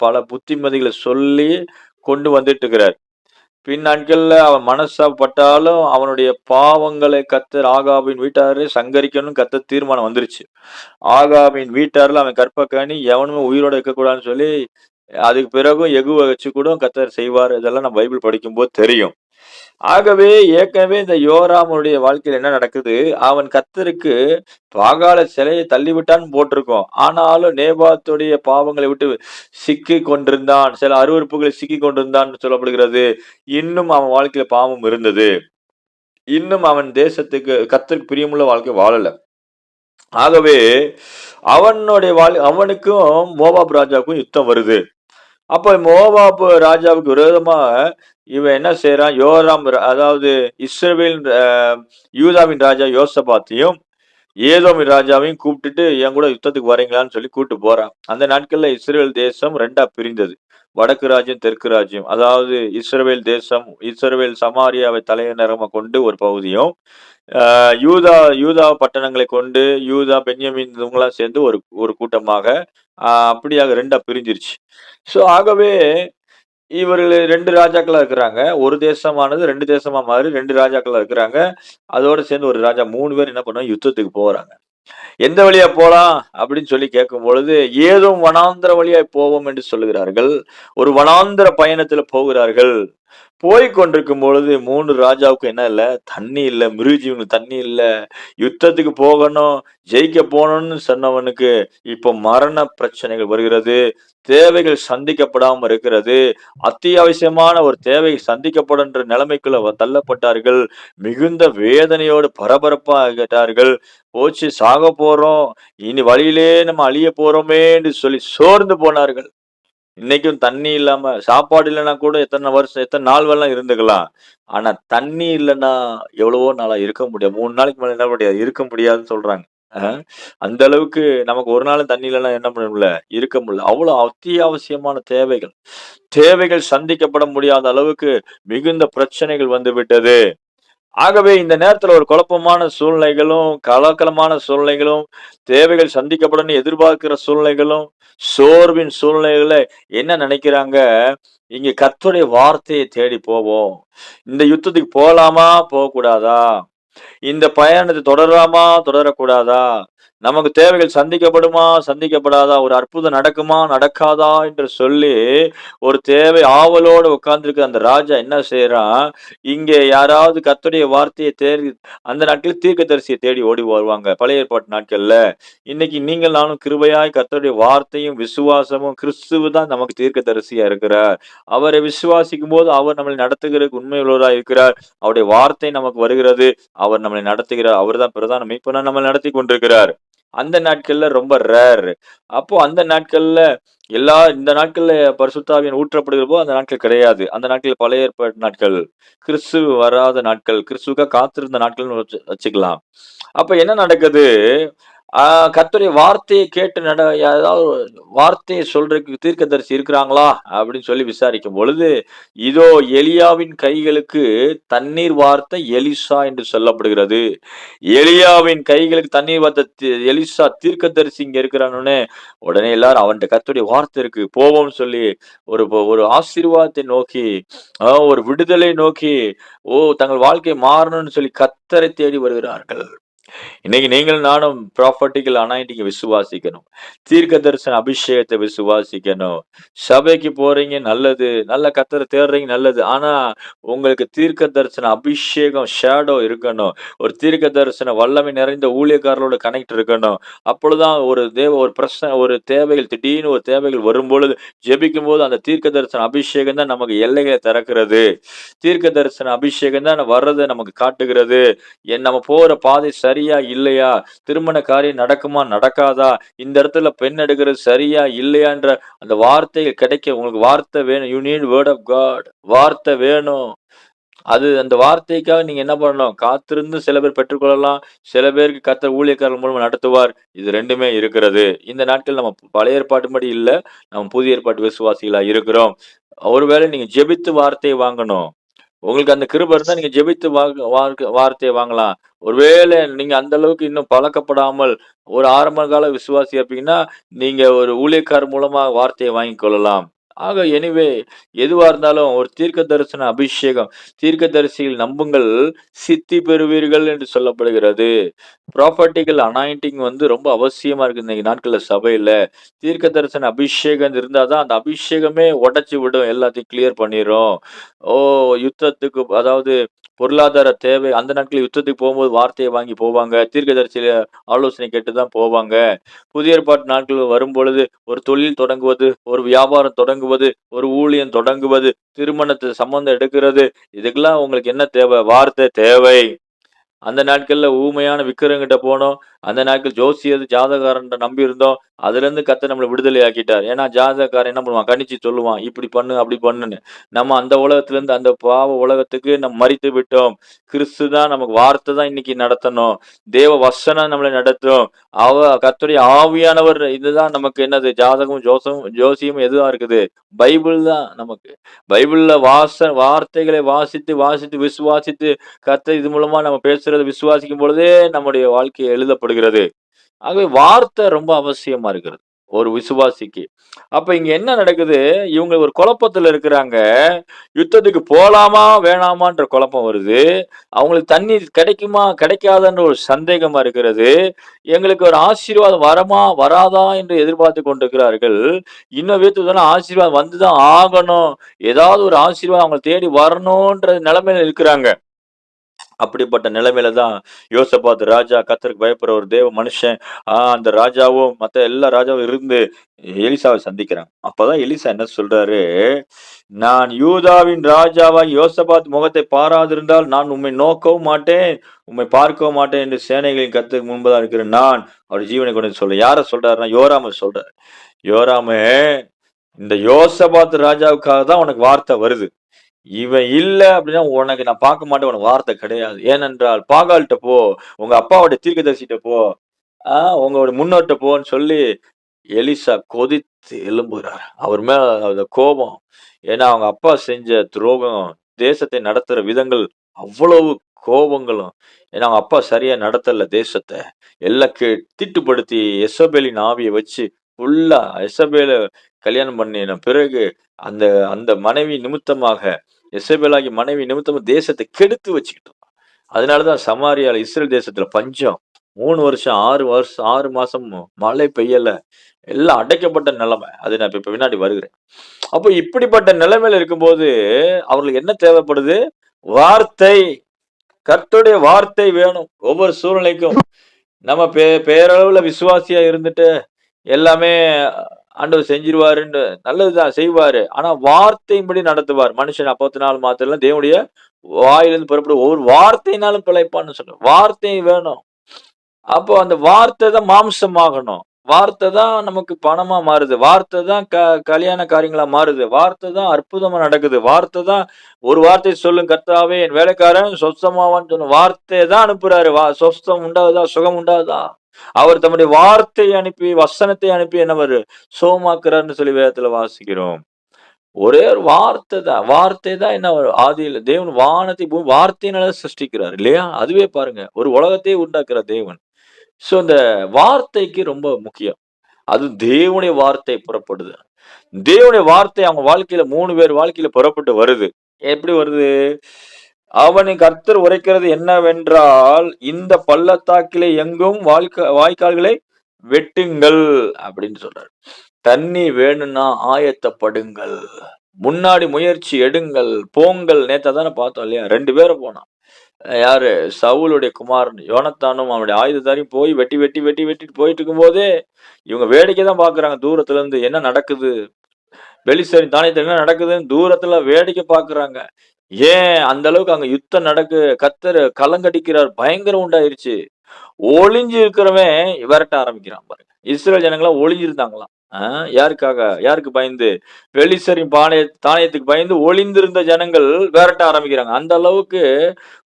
பல புத்திமதிகளை சொல்லி கொண்டு வந்துட்டு இருக்கிறார். பின் நாட்கள்ல அவன் மனசாப்பட்டாலும் அவனுடைய பாவங்களை கர்த்தர் ஆகாபின் வீட்டாரே சங்கரிக்கணும்னு கர்த்தர் தீர்மானம் வந்துருச்சு. ஆகாபின் வீட்டாரில் அவன் கற்பக்கணி எவனுமே உயிரோட இருக்கக்கூடாதுன்னு சொல்லி அதுக்கு பிறகும் எகுவை வச்சு கூட கர்த்தர் செய்வார். இதெல்லாம் நம்ம பைபிள் படிக்கும்போது தெரியும். ஆகவே ஏற்கனவே இந்த யோராமுடைய வாழ்க்கையில் என்ன நடக்குது? அவன் கர்த்தருக்கு பாகால சிலையை தள்ளிவிட்டான்னு போட்டிருக்கோம். ஆனாலும் நேபாத்துடைய பாவங்களை விட்டு சிக்கி கொண்டிருந்தான். சில அருவருப்புகளை சிக்கி கொண்டிருந்தான் சொல்லப்படுகிறது. இன்னும் அவன் வாழ்க்கையில பாவம் இருந்தது. இன்னும் அவன் தேசத்துக்கு கர்த்தருக்கு பிரியமுள்ள வாழ்க்கை வாழல. ஆகவே அவனுக்கும் மோவாப் ராஜாவுக்கும் யுத்தம் வருது. அப்ப மோவாப் ராஜாவுக்கு விரோதமா இவன் என்ன செய்யறான்? யோராம், அதாவது இஸ்ரவேல் யூதாவின் ராஜா யோசபாத்தையும் ஏதோமின் ராஜாவையும் கூப்பிட்டுட்டு என் கூட யுத்தத்துக்கு வரீங்களான்னு சொல்லி கூப்பிட்டு போறான். அந்த நாட்கள்ல இஸ்ரேல் தேசம் 2ஆ பிரிந்தது. வடக்கு ராஜ்யம், தெற்கு ராஜ்யம். அதாவது இஸ்ரவேல் தேசம், இஸ்ரவேல் சமாரியாவை தலைநகரமா கொண்டு ஒரு பகுதியும், யூதா பட்டணங்களை கொண்டு யூதா பென்யமீன் இவங்கெல்லாம் சேர்ந்து ஒரு கூட்டமாக அப்படியாக 2ஆ பிரிஞ்சிருச்சு. சோ ஆகவே இவர்கள் 2 ராஜாக்களா இருக்கிறாங்க. ஒரு தேசமானது 2 தேசமா மாறி 2 ராஜாக்களா இருக்கிறாங்க. அதோட சேர்ந்து ஒரு ராஜா 3 பேர் என்ன பண்ணுவாங்க? யுத்தத்துக்கு போறாங்க. எந்த வழியா போலாம் அப்படின்னு சொல்லி கேட்கும் பொழுது, ஏதோ வனாந்திர வழியாய் போவோம் என்று சொல்லுகிறார்கள். ஒரு வனாந்திர பயணத்துல போகிறார்கள். போய்க் கொண்டிருக்கும் பொழுது 3 ராஜாவுக்கும் என்ன இல்ல? தண்ணி இல்ல. மிருகஜீவனுக்கு தண்ணி இல்ல. யுத்தத்துக்கு போகணும், ஜெயிக்க போணும்னு சொன்னவனுக்கு, இப்போ மரண பிரச்சனைகள் வருகிறது. தேவைகள் சந்திக்கப்படாம இருக்கிறது. அத்தியாவசியமான ஒரு தேவை சந்திக்கப்படுன்ற நிலைமைக்குள்ள தள்ளப்பட்டார்கள். மிகுந்த வேதனையோடு பரபரப்பா ஆகிட்டார்கள். போச்சு சாகப் போறோம். இனி வழியிலே நம்ம அழியப் போறோமே என்று சொல்லி சோர்ந்து போனார்கள். இன்னைக்கும் தண்ணி இல்லாம சாப்பாடு இல்லன்னா கூட எத்தன வருஷம், எத்தன நாள் வேணாலும் இருந்துக்கலாம். ஆனா தண்ணி இல்லன்னா எவ்வளவோ நாளா இருக்க முடியாது. 3 நாளைக்கு மேல என்ன முடியாது, இருக்க முடியாதுன்னு சொல்றாங்க. அ அந்த அளவுக்கு நமக்கு ஒரு நாளும் தண்ணி இல்லன்னா என்ன பண்ண முடியல, இருக்க முடியல. அவ்வளோ அத்தியாவசியமான தேவைகள். தேவைகள் சந்திக்கப்பட முடியாத அளவுக்கு மிகுந்த பிரச்சனைகள் வந்துவிட்டது. ஆகவே இந்த நேரத்துல ஒரு குழப்பமான சூழ்நிலைகளும், கலக்கலமான சூழ்நிலைகளும், தேவைகள் சந்திக்கப்படணும்னு எதிர்பார்க்கிற சூழ்நிலைகளும், சோர்வின் சூழ்நிலைகள்ல என்ன நினைக்கிறாங்க, இங்க கர்த்தருடைய வார்த்தையை தேடி போவோம். இந்த யுத்தத்துக்கு போலாமா? போகக்கூடாதா? இந்த பயணத்தை தொடரலாமா? தொடரக்கூடாதா? நமக்கு தேவைகள் சந்திக்கப்படுமா? சந்திக்கப்படாதா? ஒரு அற்புதம் நடக்குமா? நடக்காதா? என்று சொல்லி, ஒரு தேவை ஆவலோடு உட்கார்ந்திருக்கிற அந்த ராஜா என்ன செய்றான், இங்கே யாராவது கர்த்தருடைய வார்த்தையை தேடி அந்த நாட்களில் தீர்க்கதரிசியை தேடி ஓடி வருவாங்க. பழைய ஏற்பாட்டு நாட்கள்ல. இன்னைக்கு நீங்கள் நானும் கிருபையாய் கர்த்தருடைய வார்த்தையும், விசுவாசமும் கிறிஸ்துவு தான் நமக்கு தீர்க்கதரிசியா இருக்கிறார். அவரை விசுவாசிக்கும்போது அவர் நம்மளை நடத்துகிறதற்கு உண்மையுள்ளவராய் இருக்கிறார். அவருடைய வார்த்தை நமக்கு வருகிறது. அவர் நம்மளை நடத்துகிறார். அவர்தான் பிரதான மேய்ப்பனா நம்மளை நடத்திக் கொண்டிருக்கிறார். அந்த நாட்கள்ல ரொம்ப ரேர். அப்போ அந்த நாட்கள்ல இந்த நாட்கள்ல பரிசுத்த ஆவியானவர் ஊற்றப்படுகிறப்போ அந்த நாட்கள் கிடையாது. அந்த நாட்கள் பழைய ஏற்பாட்டு நாட்கள். கிறிஸ்து வராத நாட்கள். கிறிஸ்துவுக்காக காத்திருந்த நாட்கள்னு வச்சுக்கலாம். அப்ப என்ன நடக்குது? ஆ கர்த்தருடைய வார்த்தையை கேட்டு ஏதாவது வார்த்தையை சொல்றதுக்கு தீர்க்கதரிசி இருக்கிறாங்களா? அப்படின்னு சொல்லி விசாரிக்கும் பொழுது, இதோ எலியாவின் கைகளுக்கு தண்ணீர் வார்த்த எலிசா என்று சொல்லப்படுகிறது. எலியாவின் கைகளுக்கு தண்ணீர் வார்த்த எலிசா தீர்க்கதரிசி இங்க இருக்கிறானோனே, உடனே எல்லாரும் அவன்ட்ட கர்த்தருடைய வார்த்தை இருக்கு. போவோம்னு சொல்லி ஒரு ஆசீர்வாதத்தை நோக்கி, ஒரு விடுதலை நோக்கி, தங்கள் வாழ்க்கை மாறணும்னு சொல்லி கர்த்தரை தேடி வருகிறார்கள். இன்னைக்கு நீங்களும் நானும் ப்ராப்பர்ட்டிக்கல் அனாயிண்டிங்க விசுவாசிக்கணும். தீர்க்க தரிசன அபிஷேகத்தை விசுவாசிக்கணும். சபைக்கு போறீங்க நல்லது. நல்ல கர்த்தரை தேடுறீங்க நல்லது. ஆனா, உங்களுக்கு தீர்க்க தரிசன அபிஷேகம் ஷேடோ இருக்கணும். ஒரு தீர்க்க தரிசன வல்லமை நிறைந்த ஊழியக்காரர்களோட கனெக்ட் இருக்கணும். அப்பொழுதுதான் ஒரு தேவைகள் திடீர்னு ஒரு தேவைகள் வரும்பொழுது, ஜெபிக்கும்போது அந்த தீர்க்க தரிசன அபிஷேகம் தான் நமக்கு எல்லைகளை திறக்கிறது. தீர்க்க தரிசன அபிஷேகம் தான் வர்றத நமக்கு காட்டுகிறது. நம்ம போற பாதை சரியா இல்லையா? திருமண காரியம் நடக்குமா? நடக்காதா? இந்த இடத்துல பெண் எடுக்கிறது சரியா இல்லையான்ற அந்த வார்த்தைகள் கிடைக்க உங்களுக்கு வார்த்தை வேணும். You need word of God. வார்த்தை வேணும். அந்த வார்த்தைக்காக நீங்க என்ன பண்ணணும்? காத்திருந்து சில பேர் பெற்றுக்கொள்ளலாம். சில பேருக்கு கர்த்தர் ஊழியக்காரர்கள் மூலமா நடத்துவார். இது 2மே இருக்கிறது. இந்த நாட்கள் நம்ம பழைய ஏற்பாட்டுபடி இல்ல. நம்ம புதிய ஏற்பாட்டு விசுவாசிகளா இருக்கிறோம். ஒருவேளை நீங்க ஜெபித்து வார்த்தையை வாங்கணும். உங்களுக்கு அந்த கிருபை இருந்தா நீங்க ஜெபித்து வார்த்தைய வாங்கலாம். ஒருவேளை நீங்க அந்த அளவுக்கு இன்னும் பழக்கப்படாமல் ஒரு ஆரம்ப கால விசுவாசியா இருப்பீங்கன்னா, நீங்க ஒரு ஊழியக்காரர் மூலமா வார்த்தைய வாங்கிக் கொள்ளலாம். எனிவே எதுவா இருந்தாலும் ஒரு தீர்க்க தரிசன அபிஷேகம், தீர்க்கதரிசியில் நம்புங்கள் சித்தி பெறுவீர்கள் என்று சொல்லப்படுகிறது. ப்ராப்பர்ட்டிக்கல் அனாயிண்டிங் ரொம்ப அவசியமா இருக்கு இன்னைக்கு நாட்கள்ல சபையில. தீர்க்க தரிசன அபிஷேகம் இருந்தா தான் அந்த அபிஷேகமே உடைச்சு விடும். எல்லாத்தையும் கிளியர் பண்ணிரும். ஓ! அதாவது பொருளாதார தேவை அந்த நாட்கள்ல யுத்தத்துக்கு போகும்போது வார்த்தைய வாங்கி போவாங்க. தீர்க்கதரிசியில ஆலோசனை கேட்டு தான் போவாங்க. புதிய ஏற்பாட்டு நாட்கள் வரும்பொழுது ஒரு தொழில் தொடங்குவது, ஒரு வியாபாரம் தொடங்குவது, ஒரு ஊழியம் தொடங்குவது, திருமணத்து சம்மந்தம் எடுக்கிறது, இதுக்கெல்லாம் உங்களுக்கு என்ன தேவை? வார்த்தை தேவை. அந்த நாட்கள்ல ஊமையான விக்கிரகங்கிட்ட போனோம். அந்த நாட்கள் ஜோசியர், ஜாதகக்காரன்ட்ட நம்பி இருந்தோம். அதுலேருந்து கர்த்தர் நம்மள விடுதலை ஆக்கிட்டார். ஏன்னா ஜாதகக்காரன் என்ன பண்ணுவான்? கணிச்சு சொல்லுவான். இப்படி பண்ணு, அப்படி பண்ணுன்னு. நம்ம அந்த உலகத்திலேருந்து அந்த பாவ உலகத்துக்கு மரித்து விட்டோம். கிறிஸ்து தான் நமக்கு வார்த்தை தான் இன்னைக்கு நடத்தணும். தேவ வசனம் நம்மளை நடத்தும். கர்த்தருடைய ஆவியானவர் இதுதான் நமக்கு என்னது? ஜாதகமும், ஜோசியமும் எதுவா இருக்குது? பைபிள் தான் நமக்கு. பைபிள்ல வார்த்தைகளை வாசித்து, வாசித்து, விசுவாசித்து கர்த்தர் இது மூலமா நம்ம பேசுறத விசுவாசிக்கும் பொழுதே நம்முடைய வாழ்க்கை எழுதப்படுகிறது. ஆகவே வார்த்தை ரொம்ப அவசியமா இருக்கிறது. ஒரு விசுவாசிக்கு. அப்ப இங்க என்ன நடக்குது? இவங்க ஒரு குழப்பத்துல இருக்கிறாங்க. யுத்தத்துக்கு போலாமா? வேணாமான்ற குழப்பம் வருது. அவங்களுக்கு தண்ணீர் கிடைக்குமா? கிடைக்காதான்ற ஒரு சந்தேகமா இருக்கிறது. எங்களுக்கு ஒரு ஆசீர்வாதம் வரமா? வராதா? என்று எதிர்பார்த்துக் கொண்டிருக்கிறார்கள். இன்னும் வேத்துதனா ஆசீர்வாதம் வந்து தான் ஆகணும். ஏதாவது ஒரு ஆசீர்வாதம் அவங்கள தேடி வரணுன்ற நிலைமையில இருக்கிறாங்க. அப்படிப்பட்ட நிலைமையில தான் யோசபாத் ராஜா, கர்த்தருக்கு பயப்படுற ஒரு தேவ மனுஷன். அந்த ராஜாவும் மத்த எல்லா ராஜாவும் இருந்து எலிசாவை சந்திக்கிறாங்க. அப்பதான் எலிசா என்ன சொல்றாரு, "நான் யூதாவின் ராஜாவாகிய யோசபாத் முகத்தை பாராதிருந்தால் நான் உம்மை நோக்கவும் மாட்டேன், உம்மை பார்க்கவும் மாட்டேன் என்று சேனைகளின் கர்த்தருக்கு முன்பதா இருக்கிற நான் அவர் ஜீவனை கொண்டு சொல்றேன்." யார சொல்றாருன்னா யோராம சொல்றாரு. யோராமே, இந்த யோசபாத் ராஜாவுக்காக தான் உனக்கு வார்த்தை வருது. இவன் இல்ல அப்படின்னா உனக்கு நான் பார்க்க மாட்டேன். உனக்கு வார்த்தை கிடையாது. ஏனென்றால் பாகால்ட்ட போ, உங்க அப்பாவுடைய தீர்க்கதரிசிட்ட போ, உங்களோட முன்னோர்ட்ட போன்னு சொல்லி எலிசா கொதித்து எழும்புகிறார். அவர் மேல அந்த கோபம். ஏன்னா அவங்க அப்பா செஞ்ச துரோகம், தேசத்தை நடத்துற விதங்கள் அவ்வளவு கோபங்களும். ஏன்னா அவங்க அப்பா சரியா நடத்தல தேசத்த. எல்லாம் தீட்டுப்படுத்தி எசபேலின் ஆவிய வச்சு ஃபுல்லா எசபேல கல்யாணம் பண்ணின பிறகு அந்த அந்த மனைவி நிமித்தமாக எசபேலாகிய மனைவி நிமித்தமா தேசத்தை கெடுத்து வச்சுக்கிட்டோம். அதனாலதான் சமாரியால இஸ்ரேல் தேசத்துல பஞ்சம். 3 வருஷம் 6 மாசம் மழை பெய்யல. எல்லாம் அடைக்கப்பட்ட நிலைமை. அது நான் இப்ப பின்னாடி வருகிறேன். அப்போ இப்படிப்பட்ட நிலைமையில இருக்கும்போது அவர்களுக்கு என்ன தேவைப்படுது? வார்த்தை. கர்த்தருடைய வார்த்தை வேணும் ஒவ்வொரு சூழ்நிலைக்கும். நம்ம பேரளவுல விசுவாசியா இருந்துட்டு எல்லாமே ஆண்டவர் செஞ்சிருவாருன்னு நல்லதுதான் செய்வாரு. ஆனா வார்த்தையின்படி நடத்துவார். மனுஷன் அப்பத்தினால் மாத்திரம் தேவனுடைய வாயிலிருந்து புறப்படும் ஒவ்வொரு வார்த்தையினாலும் பிழைப்பான்னு சொல்றோம். வார்த்தை வேணும். அப்போ அந்த வார்த்தை தான் மாம்சமாகணும். வார்த்தை தான் நமக்கு பணமா மாறுது. வார்த்தை தான் கல்யாண காரியங்களா மாறுது. வார்த்தை தான் அற்புதமா நடக்குது. வார்த்தை தான் ஒரு வார்த்தை சொல்லும் கர்த்தாவே என் வேலைக்காரன் சொஸ்தமாவான்னு சொன்ன வார்த்தையை தான் அனுப்புறாரு. சொஸ்தம் உண்டாகுதா? சுகம் உண்டாகுதா? அவர் தம்முடைய வார்த்தையை அனுப்பி, வசனத்தை அனுப்பி என்னவரு சோமாக்குறார்ன்னு சொல்லி வேதத்துல வாசிக்கிறோம். ஒரே ஒரு வார்த்தை தான். வார்த்தை தான் என்ன ஆதியில தேவன் வானத்தை வார்த்தையினால சிருஷ்டிக்கிறார் இல்லையா? அதுவே பாருங்க. ஒரு உலகத்தையே உண்டாக்குற தேவன். சோ இந்த வார்த்தைக்கு ரொம்ப முக்கியம். அது தேவனுடைய வார்த்தை புறப்படுது. தேவனுடைய வார்த்தை அவங்க வாழ்க்கையில 3 பேர் வாழ்க்கையில புறப்பட்டு வருது. எப்படி வருது? அவனை கர்த்தர் உரைக்கிறது என்னவென்றால், இந்த பள்ளத்தாக்கிலே எங்கும் வாய்க்கால்களை வெட்டுங்கள் அப்படின்னு சொல்றாரு. தண்ணி வேணும்னா ஆயத்தப்படுங்கள். முன்னாடி முயற்சி எடுங்கள். போங்கள். நேத்து தானே பார்த்தோம் இல்லையா? 2 பேரும் போனான். யாரு? சவுலுடைய குமாரன் யோனத்தானும் அவனுடைய ஆயுததாரியும் போய் வெட்டிட்டு போயிட்டு இருக்கும்போதே, இவங்க வேடிக்கை தான் பார்க்குறாங்க தூரத்துல இருந்து. என்ன நடக்குது? பெலிஸ்தரின் தானியத்துல என்ன நடக்குதுன்னு தூரத்துல வேடிக்கை பார்க்குறாங்க. ஏன் அந்த அளவுக்கு அங்க யுத்தம் கர்த்தர் கலங்கடிக்கிறார். பயங்கரம் உண்டாயிருச்சு. ஒளிஞ்சு இருக்கிறவன் விரட்ட ஆரம்பிக்கிறான் பாருங்க. இஸ்ரேல் ஜனங்களாம் ஒளிஞ்சிருந்தாங்களாம். யாருக்காக? யாருக்கு பயந்து? பெலிஸ்தரின் தானியத்துக்கு பயந்து ஒளிந்திருந்த ஜனங்கள் விரட்ட ஆரம்பிக்கிறாங்க. அந்த அளவுக்கு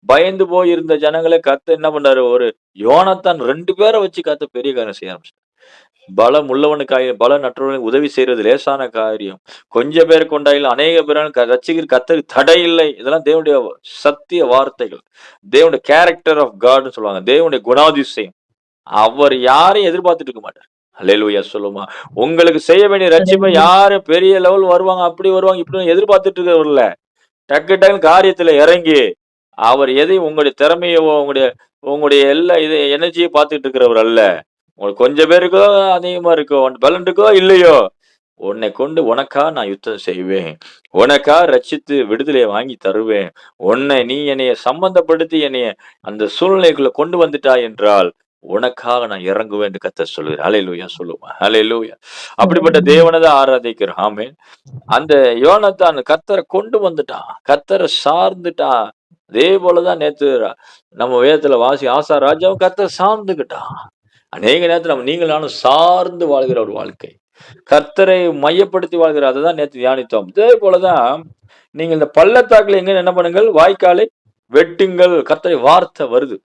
பயந்து போயிருந்த ஜனங்கள கர்த்தர் என்ன பண்றாரு? ஒரு யோனத்தான் 2 பேர வச்சு கர்த்தர் பெரிய காரியம் செய்ய ஆரம்பிச்சுட்டாரு. பலம் பலனற்றவனுக்கு உதவி செய்யறது லேசான காரியம். கொஞ்சம் பேர் கொண்டாயிலும் அநேக பேரால் ரட்சிக்கிற கர்த்தருக்கு தடை இல்லை. இதெல்லாம் தேவனுடைய சத்திய வார்த்தைகள். தேவனுடைய கேரக்டர் ஆஃப் காட்ன்னு சொல்லுவாங்க. தேவனுடைய குணாதிசயம். அவர் யாரையும் எதிர்பார்த்துட்டு இருக்க மாட்டார். அல்லேலூயா சொல்லுமா. உங்களுக்கு செய்ய வேண்டிய ரட்சிப்பை யாரும் பெரிய லெவல் வருவாங்க, அப்படி வருவாங்க, இப்படி எதிர்பார்த்துட்டு இருக்கிறவர் இல்ல. டக்கு டக்குன்னு காரியத்துல இறங்கி அவர் எதையும் உங்களுடைய திறமையோ உங்களுடைய உங்களுடைய எல்லா இது எனர்ஜியை பார்த்துட்டு இருக்கிறவர் அல்ல. உங்களுக்கு கொஞ்சம் பேருக்கோ அதிகமா இருக்கோ பலன் இருக்கோ இல்லையோ, உன்னை கொண்டு உனக்கா நான் யுத்தம் செய்வேன். உனக்கா ரட்சித்து விடுதலையை வாங்கி தருவேன். நீ என்னைய சம்பந்தப்படுத்தி என்னைய அந்த சூழ்நிலைக்குள்ள கொண்டு வந்துட்டாய் என்றால் உனக்காக நான் இறங்குவேன் என்று கர்த்தர் சொல்லுகிறார். ஹல்லேலூயா சொல்லுவேன். ஹல்லேலூயா. அப்படிப்பட்ட தேவனை தான் ஆராதிக்கிறோம். ஆமென். அந்த யோனத்தான் கர்த்தரை கொண்டு வந்துட்டான். கர்த்தரை சார்ந்துட்டான். அதே போலதான் நேத்து நம்ம வேதத்துல ஆசா ராஜாவும் கர்த்தரை சார்ந்துகிட்டான். அநேக நேரத்துல நீங்கள் நானும் சார்ந்து வாழ்கிற ஒரு வாழ்க்கை. கர்த்தரை மையப்படுத்தி வாழ்கிற அதுதான் நேத்து தியானித்தோம். இதே போலதான் நீங்க இந்த பள்ளத்தாக்குல எங்க என்ன பண்ணுங்கள்? வாய்க்காலை வெட்டுங்கள். கர்த்தரை வார்த்தை வருது.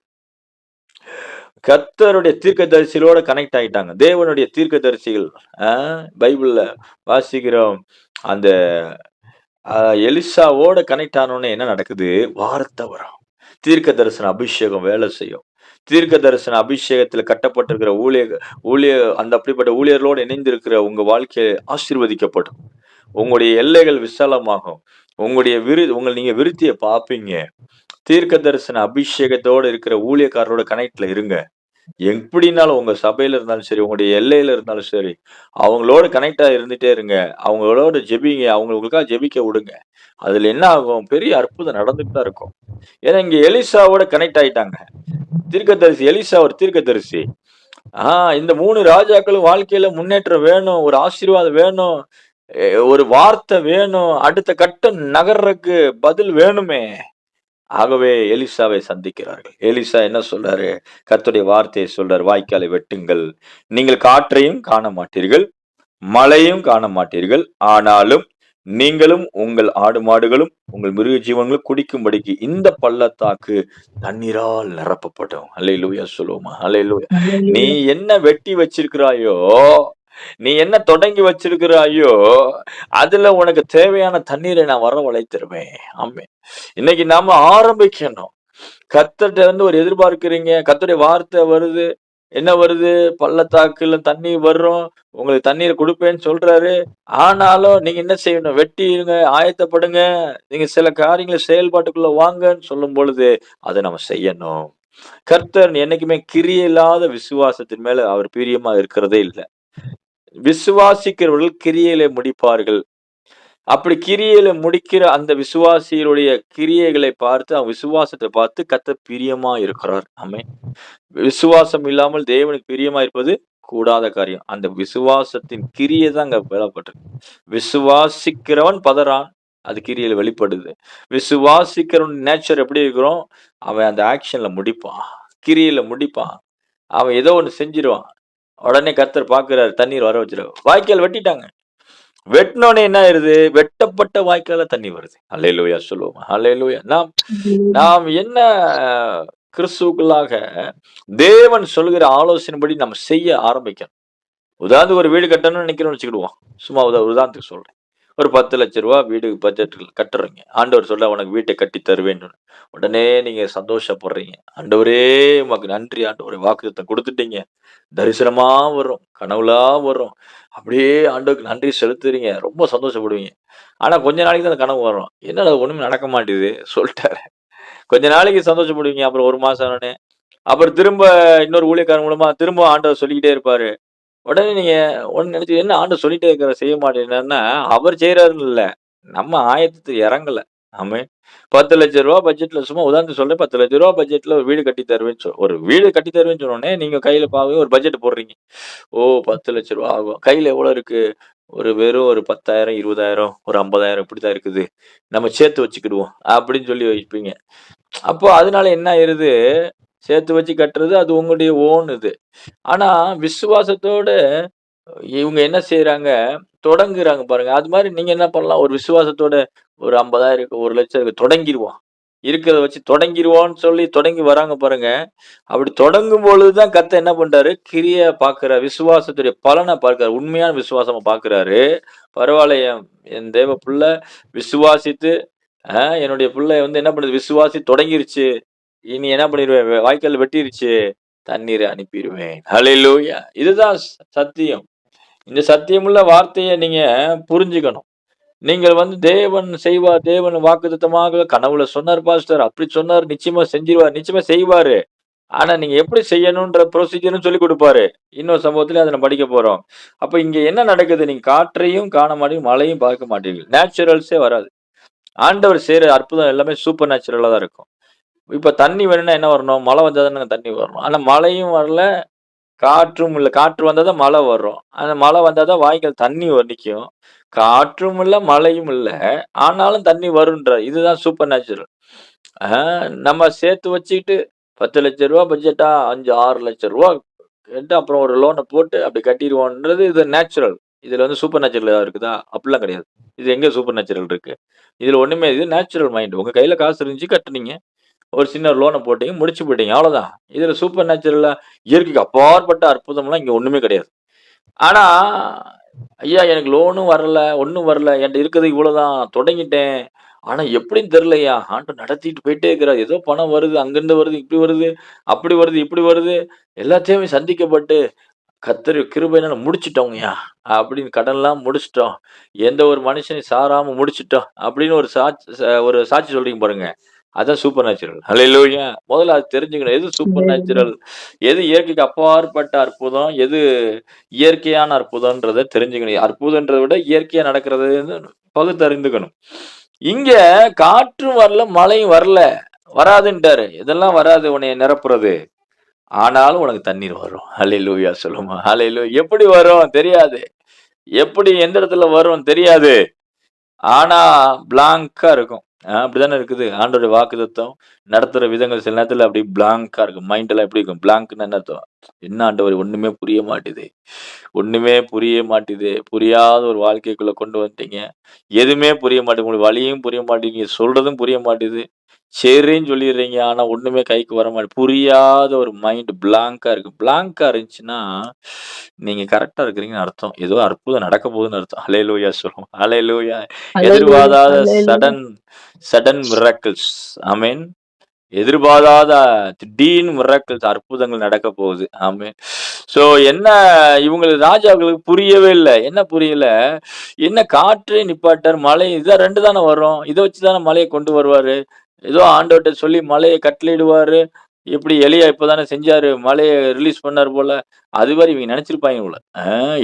கர்த்தருடைய தீர்க்கதரிசிகளோட கனெக்ட் ஆயிட்டாங்க. தேவனுடைய தீர்க்கதரிசிகள் பைபிள்ல வாசிக்கிறோம். அந்த எலிசாவோட கனெக்ட் ஆனோடனே என்ன நடக்குது? வார்த்தை வரும். தீர்க்க தரிசன அபிஷேகம் வேலை செய்யும். தீர்க்க தரிசன அபிஷேகத்துல கட்டப்பட்டிருக்கிற ஊழிய அந்த அப்படிப்பட்ட ஊழியர்களோடு இணைந்திருக்கிற உங்க வாழ்க்கை ஆசீர்வதிக்கப்படும். உங்களுடைய எல்லைகள் விசாலமாகும். நீங்க விருத்திய பார்ப்பீங்க. தீர்க்க தரிசன அபிஷேகத்தோட இருக்கிற ஊழியக்காரரோட கனெக்ட்ல இருங்க. எப்படினாலும் உங்க சபையில இருந்தாலும் சரி, உங்களுடைய எல்லையில இருந்தாலும் சரி, அவங்களோட கனெக்ட்டா இருந்துட்டே இருங்க. அவங்களோட ஜெபிங்க. உங்களுக்காக ஜெபிக்க விடுங்க. அதுல என்ன ஆகும்? பெரிய அற்புதம் நடந்துட்டு தான் இருக்கும். ஏன்னா இங்க எலிசாவோட கனெக்ட் ஆயிட்டாங்க. தீர்க்கதரிசி எலிசா ஒரு தீர்க்கதரிசி. இந்த 3 ராஜாக்களும் வாழ்க்கையில முன்னேற்றம் வேணும், ஒரு ஆசீர்வாதம் வேணும், ஒரு வார்த்தை வேணும், அடுத்த கட்டம் நகர்றதுக்கு பதில் வேணுமே. ஆகவே எலிசாவை சந்திக்கிறார்கள். எலிசா என்ன சொல்றாரு? கர்த்தருடைய வார்த்தையை சொல்றாரு, வாய்க்காலை வெட்டுங்கள், நீங்கள் காற்றையும் காண மாட்டீர்கள், மழையும் காண மாட்டீர்கள், ஆனாலும் நீங்களும் உங்கள் ஆடு மாடுகளும் உங்கள் மிருக ஜீவன்களும் குடிக்கும்படிக்கு இந்த பள்ளத்தாக்கு தண்ணீரால் நிரப்பப்படும். அல்லேலூயா சொல்லுவோமா? அல்லேலூயா. நீ என்ன வெட்டி வச்சிருக்கிறாயோ, நீ என்ன தொடங்கி வச்சிருக்கிறாயோ, அதுல உனக்கு தேவையான தண்ணீரை நான் வரவழைத்திருவேன். ஆமென். இன்னைக்கு நாம ஆரம்பிக்கணும். கர்த்தர்ட்ட இருந்து ஒரு எதிர்பார்க்கிறீங்க. கர்த்தருடைய வார்த்தை வருது. என்ன வருது? பள்ளத்தாக்குல தண்ணீர் வரும். உங்களுக்கு தண்ணீர் குடுப்பேன்னு சொல்றாரு. ஆனாலும் நீங்க என்ன செய்யணும்? வெட்டிருங்க, ஆயத்தப்படுங்க. நீங்க சில காரியங்கள செயல்பாட்டுக்குள்ள வாங்கன்னு சொல்லும் பொழுது, அத நம்ம செய்யணும். கர்த்தர் என்னைக்குமே கிரியை இல்லாத விசுவாசத்தின் மேல அவர் பிரியமா இருக்கிறதே இல்ல. விசுவாசிக்கிறவர்கள் கிரியையிலே முடிப்பார்கள். அப்படி கிரியையில முடிக்கிற அந்த விசுவாசிகளுடைய கிரியைகளை பார்த்து, அவன் விசுவாசத்தை பார்த்து கர்த்தர் பிரியமா இருக்கிறார். ஆமென். விசுவாசம் இல்லாமல் தேவனுக்கு பிரியமா இருப்பது கூடாத காரியம். அந்த விசுவாசத்தின் கிரியை தான் அங்க வேலைப்பட்டிருக்கு. விசுவாசிக்கிறவன் பதறான். அது கிரியையில வெளிப்படுது. விசுவாசிக்கிறவன் நேச்சர் எப்படி இருக்கிறோம்? அவன் அந்த ஆக்ஷன்ல முடிப்பான். கிரியையில முடிப்பான். அவன் ஏதோ ஒண்ணு செஞ்சிருவான். உடனே கர்த்தர் பார்க்கிறாரு. தண்ணீர் வர வச்சிருவாரு. வாய்க்கால் வெட்டிட்டாங்க. வெட்டினோனே என்ன ஆயிருது? வெட்டப்பட்ட வாய்க்கால்ல தண்ணி வருது. அல்லேலூயா சொல்லுவோமா? அல்லேலூயா. நாம் நாம் என்ன கிறிஸ்துவுக்குள்ளாக தேவன் சொல்லுகிற ஆலோசனைப்படி நம்ம செய்ய ஆரம்பிக்கணும். உதாரணத்துக்கு ஒரு வீடு கட்டணும்னு நினைக்கிறோம்னு வச்சுக்கிடுவோம். சும்மா உதாரணத்துக்கு சொல்றேன். ஒரு 10 லட்சம் ரூபாய் வீடு பட்ஜெட் கட்டுறீங்க. ஆண்டவர் சொல்ல உனக்கு வீட்டை கட்டி தருவேன்னு. உடனே நீங்க சந்தோஷப்படுறீங்க. ஆண்டவரே உமக்கு நன்றி ஆண்டவரே, வாக்குத்தத்தம் கொடுத்துட்டீங்க. தரிசனமா வரும், கனவுலா வரும். அப்படியே ஆண்டவருக்கு நன்றி செலுத்துறீங்க. ரொம்ப சந்தோஷப்படுவீங்க. ஆனா கொஞ்ச நாளைக்கு தான் அந்த கனவு வரும். என்னடா ஒண்ணுமே நடக்க மாட்டேங்குது சொல்லிட்டாரு. கொஞ்ச நாளைக்கு சந்தோஷப்படுவீங்க. அப்புறம் 1 மாசம் ஆனோனே, அப்புறம் திரும்ப இன்னொரு ஊழியக்காரன் மூலமா திரும்ப ஆண்டவர் சொல்லிக்கிட்டே இருப்பாரு. உடனே நீங்க ஒண்ணு நினைச்சு என்ன ஆண்டவர் சொல்லிட்டே இருக்கிறார் செய்ய மாட்டேங்கிறாருன்னா, அவர் செய்றாருன்னு இல்ல. நம்ம ஆயத்தத்துக்கு இறங்கல. ஆமென். ரூ. 10,00,000 பட்ஜெட்ல சும்மா உதாரணத்துக்கு சொல்றேன். ரூ. 10,00,000 பட்ஜெட்ல ஒரு வீடு கட்டி தருவேன்னு ஒரு வீடு கட்டி தருவேன்னு சொன்னோனே, நீங்க கையில ஒரு பட்ஜெட் போடுறீங்க. ஓ! ரூ. 10,00,000 ஆகும். கையில எவ்வளோ இருக்கு? வெறும் ஒரு 10,000, 20,000, ஒரு 50,000 இப்படித்தான் இருக்குது. நம்ம சேர்த்து வச்சுக்கிடுவோம். அப்படின்னு சொல்லி வைப்பீங்க. அப்போ அதனால என்ன ஆயிருது? சேர்த்து வச்சு கட்டுறது அது உங்களுடைய ஓன் இது. ஆனா விசுவாசத்தோட இவங்க என்ன செய்றாங்க? தொடங்குறாங்க பாருங்க. அது மாரி நீங்க என்ன பண்ணலாம்? ஒரு விசுவாசத்தோட ஒரு 50,000 இருக்கு, 1,00,000 இருக்கு தொடங்கிருவோம். இருக்கிறத வச்சு தொடங்கிருவோம்ன்னு சொல்லி தொடங்கி வராங்க பாருங்க. அப்படி தொடங்கும் பொழுது தான் கர்த்தர் என்ன பண்றாரு? கிரிய பார்க்கிறார். விசுவாசத்துடைய பலன பார்க்கிறார். உண்மையான விசுவாசமா பார்க்கிறாரு. பரவால்ல என் தேவ புள்ள விசுவாசித்து என்னுடைய புள்ளை என்ன பண்ணுது? தொடங்கிருச்சு. இனி என்ன பண்ணிருவேன்? வாய்க்கால் வெட்டிருச்சு. தண்ணீரை அனுப்பிருவேன். ஹல்லேலூயா! இதுதான் சத்தியம். இந்த சத்தியமுள்ள வார்த்தைய நீங்க புரிஞ்சுக்கணும். நீங்கள் தேவன் செய்வார், தேவன் வாக்குத்தத்தமாக கனவுல சொன்னார் பாஸ்டர். அப்படி சொன்னார். நிச்சயமா செஞ்சிருவார். நிச்சயமா செய்வாரு. ஆனா நீங்க எப்படி செய்யணும்ன்ற ப்ரொசீஜர்ன்னு சொல்லிக் குடுப்பாரு. இன்னொரு சம்பவத்திலே அத நம்ம படிக்க போறோம். அப்ப இங்க என்ன நடக்குது? நீங்க காற்றையும் காண மாட்டீங்க, மழையும் பார்க்க மாட்டீர்கள். நேச்சுரல்ஸே வராது. ஆண்டவர் செய்ற அற்புதம் எல்லாமே சூப்பர் நேச்சுரலா தான் இருக்கும். இப்ப தண்ணி வேணும்னா என்ன வரணும்? மழை வந்தா தானங்க தண்ணி வரணும். ஆனா மழையும் வரல, காற்றும் இல்ல. காற்று வந்தா தான் மழை வரும். அந்த மழை வந்தா தான் வாய்க்கால் தண்ணி நிக்கும். காற்றும் இல்ல, மழையும் இல்ல. ஆனாலும் தண்ணி வரும்ன்றார். இதுதான் சூப்பர் நேச்சுரல். ஆ நம்ம சேர்த்து வச்சுக்கிட்டு ரூ. 10,00,000 பட்ஜெட்டா 5, 6 லட்சம் ரூபா கேட்டு அப்புறம் ஒரு லோன போட்டு அப்படி கட்டிருவோன்றது இது நேச்சுரல். இதுல சூப்பர் நேச்சுரல் ஏதாவது இருக்குதா? அப்படிலாம் கிடையாது. இது எங்க சூப்பர் நேச்சுரல் இருக்கு? இதுல ஒண்ணுமே இது நேச்சுரல் மைண்ட். உங்க கையில காசு இருந்துச்சு கட்டுனீங்க. ஒரு சின்ன லோன போட்டீங்க, முடிச்சு போயிட்டீங்க. அவ்வளோதான். இதுல சூப்பர் நேச்சுரலா இயற்கைக்கு அப்பாற்பட்ட அற்புதம்லாம் இங்க ஒண்ணுமே கிடையாது. ஆனா, ஐயா எனக்கு லோனும் வரல, ஒண்ணும் வரல. என்ட்ட இருக்கிறது இவ்வளோதான். தொடங்கிட்டேன். ஆனா எப்படின்னு தெரியலையா, ஆண்டவர் நடத்திட்டு போயிட்டே இருக்கிறார். ஏதோ பணம் வருது, அங்கிருந்து வருது, இப்படி வருது, அப்படி வருது, இப்படி வருது. எல்லா தேவையும் சந்திக்கப்பட்டு கர்த்தர் கிருபையினால முடிச்சுட்டோங்கய்யா! அப்படின்னு கடன்லாம் முடிச்சுட்டோம். எந்த ஒரு மனுஷனையும் சாராம முடிச்சுட்டோம். அப்படின்னு ஒரு சாட்சி சொல்றீங்க பாருங்க. அதான் சூப்பர் நேச்சுரல். ஹல்லேலூயா! முதல்ல அது தெரிஞ்சுக்கணும். எது சூப்பர் Hallelujah. நேச்சுரல்? எது இயற்கைக்கு அப்பாற்பட்ட அற்புதம்? எது இயற்கையான அற்புதம்ன்றத தெரிஞ்சுக்கணும். அற்புதம்ன்றத விட இயற்கையா நடக்கிறது பகுத்தறிந்துக்கணும். இங்க காற்றும் வரல, மழையும் வரல. வராதுன்ட்டாரு. இதெல்லாம் வராது உன்னைய நிரப்புறது. ஆனாலும் உனக்கு தண்ணீர் வரும். ஹல்லேலூயா சொல்லுமா. ஹல்லேலூயா. எப்படி வரும்? தெரியாது. எப்படி எந்த இடத்துல வரும்? தெரியாது. ஆனா பிளாங்க்கா இருக்கும். அப்படித்தானே இருக்குது. ஆண்டவருடைய வாக்குத்தத்தம் நடத்துற விதங்கள் சில நேரத்துல அப்படி பிளாங்க்கா இருக்கும். மைண்ட் எல்லாம் எப்படி இருக்கும்? பிளாங்க்ன்னா என்ன அர்த்தம்? என்ன ஆண்டவரே ஒண்ணுமே புரிய மாட்டுது. ஒண்ணுமே புரிய மாட்டுது. புரியாத ஒரு வாழ்க்கைக்குள்ள கொண்டு வந்துட்டீங்க. எதுவுமே புரிய மாட்டேங்குது. உங்களுக்கு வழியும் புரிய மாட்டேங்குது. சொல்றதும் புரிய மாட்டேங்குது. சரின்னு சொல்லிடுறீங்க. ஆனா ஒண்ணுமே கைக்கு வர மாட்டேங்குது. புரியாத ஒரு மைண்ட் பிளாங்க்கா இருக்கு. பிளாங்க்கா இருந்துச்சுன்னா, நீங்க கரெக்ட்டா இருக்கிறீங்கன்னு அர்த்தம். ஏதோ அற்புதம் நடக்க போகுதுன்னு அர்த்தம். ஹல்லேலூயா சொல்லுவோம். ஹல்லேலூயா. Hallelujah. எதிர்பாராத Hallelujah. Sudden sudden miracles. ஆமென். எதிர்பாராத திடீர்னு மிராக்கிள்ஸ் அற்புதங்கள் நடக்க போகுது. ஆமென். சோ என்ன இவங்களுக்கு ராஜாக்களுக்கு புரியவே இல்ல. என்ன புரியல? என்ன காற்றே நிப்பாட்டார், மழை இதான் 2 தானே வரும். இத வச்சு தானே மழைய கொண்டு வருவாரு. ஏதோ ஆண்டவர்ட்ட சொல்லி மழைய கட்டளையிடுவாரு. இப்படி எலியா இப்பதானே செஞ்சாரு. மழைய ரிலீஸ் பண்ணாரு போல. அதுமாரி இவங்க நெனச்சிருப்பாய்ங்க போல.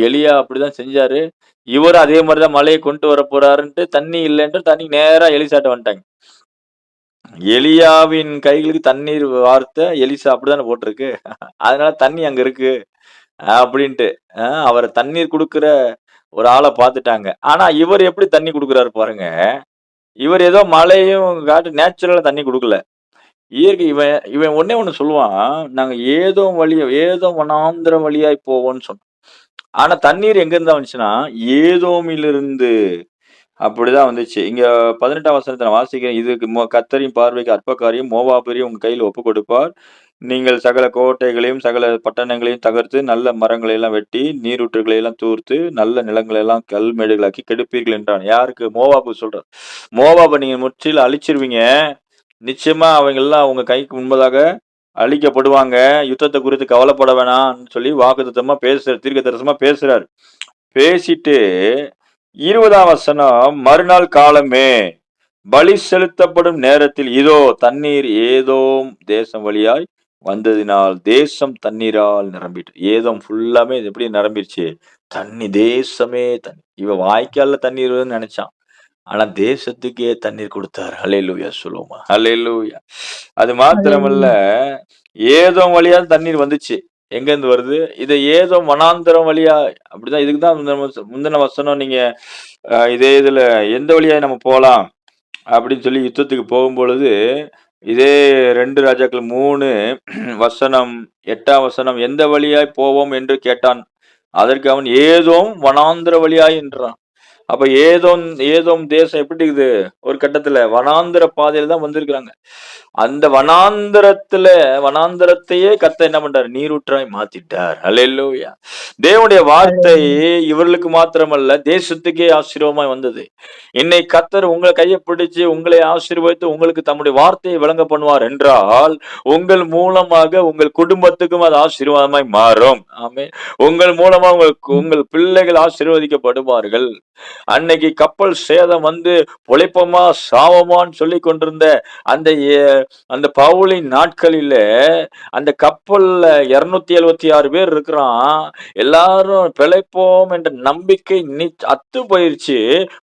எலியா அப்படிதான் செஞ்சாரு. இவரும் அதே மாரி தான் மழைய கொண்டு வரப்போறாருன்ட்டு தண்ணி இல்லன்ட்டு தண்ணி நேரா எலிசாட்ட வந்துட்டாங்க. எலியாவின் கைகளுக்கு தண்ணீர் வார்த்த எலிசா அப்படித்தானே போட்டிருக்கு. அதனால தண்ணி அங்க இருக்கு அப்படின்ட்டு. அவர தண்ணீர் குடுக்குற ஒரு ஆள பாத்துட்டாங்க. ஆனா இவர் எப்படி தண்ணி குடுக்குறாரு பாருங்க. இவர் ஏதோ மழையும் காட்டு நேச்சுரலா தண்ணி குடுக்கல. இயற்கை இவன் இவன் ஒண்ணே ஒண்ணு சொல்லுவான். நாங்க ஏதோம் வனாந்திரம் வழியாய் போவோம்ன்னு சொன்னான். ஆனா தண்ணீர் எங்க இருந்து வந்துச்சுன்னா, ஏதோமிலிருந்து அப்படிதான் வந்துச்சு. இங்க 18ஆம் வசனத்துல நான் வாசிக்கிறேன். இதுக்கு கர்த்தரின் பார்வைக்கு அற்பகாரியம் மோவாபியரையும் உங்க கையில ஒப்புக் கொடுப்பார். நீங்கள் சகல கோட்டைகளையும், சகல பட்டணங்களையும் தகர்த்து, நல்ல மரங்களை எல்லாம் வெட்டி, நீரூற்றுகளை எல்லாம் தூர்த்து, நல்ல நிலங்களை எல்லாம் கல்மேடுகளாக்கி கெடுப்பீர்கள் என்றான். யாருக்கு? மோவாபுக்கு சொல்றார். மோவாப நீங்க முற்றிலும் அழிச்சிருவீங்க. நிச்சயமா அவங்கெல்லாம் உங்க கைக்கு முன்பதாக அழிக்கப்படுவாங்க. யுத்தத்த குறித்து கவலைப்பட வேணாம்னு சொல்லி வாக்குத்தத்தமா தீர்க்கதரிசனமா பேசுறாரு. பேசிட்டு 20ஆம் வசனம், மறுநாள் காலமே பலி செலுத்தப்படும் நேரத்தில் இதோ தண்ணீர் ஏதோம் தேசம் வழியாய் வந்ததினால் தேசம் தண்ணீரால் நிரம்பிட்டு. ஏதோம் ஃபுல்லாமே இது எப்படி நிரம்பிருச்சு? தண்ணி தேசமே தண்ணி. இவன் வாய்க்கால்ல தண்ணீர் வருதுன்னு நெனச்சான். ஆனா தேசத்துக்கே தண்ணீர் குடுத்தார். ஹல்லேலூயா சொல்லுவோமா? ஹல்லேலூயா. அது மாத்திரமல்ல, Hallelujah. ஏதோம் வழியா தண்ணீர் வந்துச்சு. எங்கேருந்து வருது? இது ஏதோம் வனாந்தரம் வழியா அப்படிதான் இதுக்கு தான் முந்தின வசனம் நீங்க இதே இதுல எந்த வழியா நம்ம போலாம்? அப்படின்னு சொல்லி யுத்தத்துக்கு போகும்பொழுது, இதே 2 ராஜாக்கள் 3 வசனம் 8ஆம் வசனம், "எந்த வழியாய் போவோம்?" என்று கேட்டான். அதற்கு அவன், "ஏதோம் வனாந்திர வழியாய்" என்றான். அப்ப ஏதோம் ஏதோம் தேசம் எப்படி இருக்குது? ஒரு கட்டத்துல வனாந்திர பாதையில தான் வந்திருக்கிறாங்க. அந்த வனாந்தரத்தையே கர்த்தர் என்ன பண்றாரு? நீரூற்றாய் மாத்திட்டார். அல்லேலூயா. தேவனுடைய வார்த்தை Hallelujah. இவர்களுக்கு மாத்திரமல்ல, தேசத்துக்கே ஆசீர்வாதமாய் வந்தது. இன்னைக்கு கர்த்தர் உங்க கைய பிடிச்சு உங்களை ஆசீர்வதித்து உங்களுக்கு தம்முடைய வார்த்தையை விளங்க பண்ணுவார் என்றால், உங்கள் மூலமாக உங்கள் குடும்பத்துக்கும் அது ஆசீர்வாதமாய் மாறும். ஆமென். உங்கள் மூலமா உங்கள் பிள்ளைகள் ஆசீர்வதிக்கப்படுவார்கள். அன்னைக்கு கப்பல் சேதம் வந்து பொழைப்போமா சாவமான்னு சொல்லி கொண்டிருந்த அந்த அந்த பவுலின் நாட்களில அந்த கப்பல்ல 276 பேர் இருக்கிறான். எல்லாரும் பிழைப்போம் என்ற நம்பிக்கை அத்து போயிருச்சு.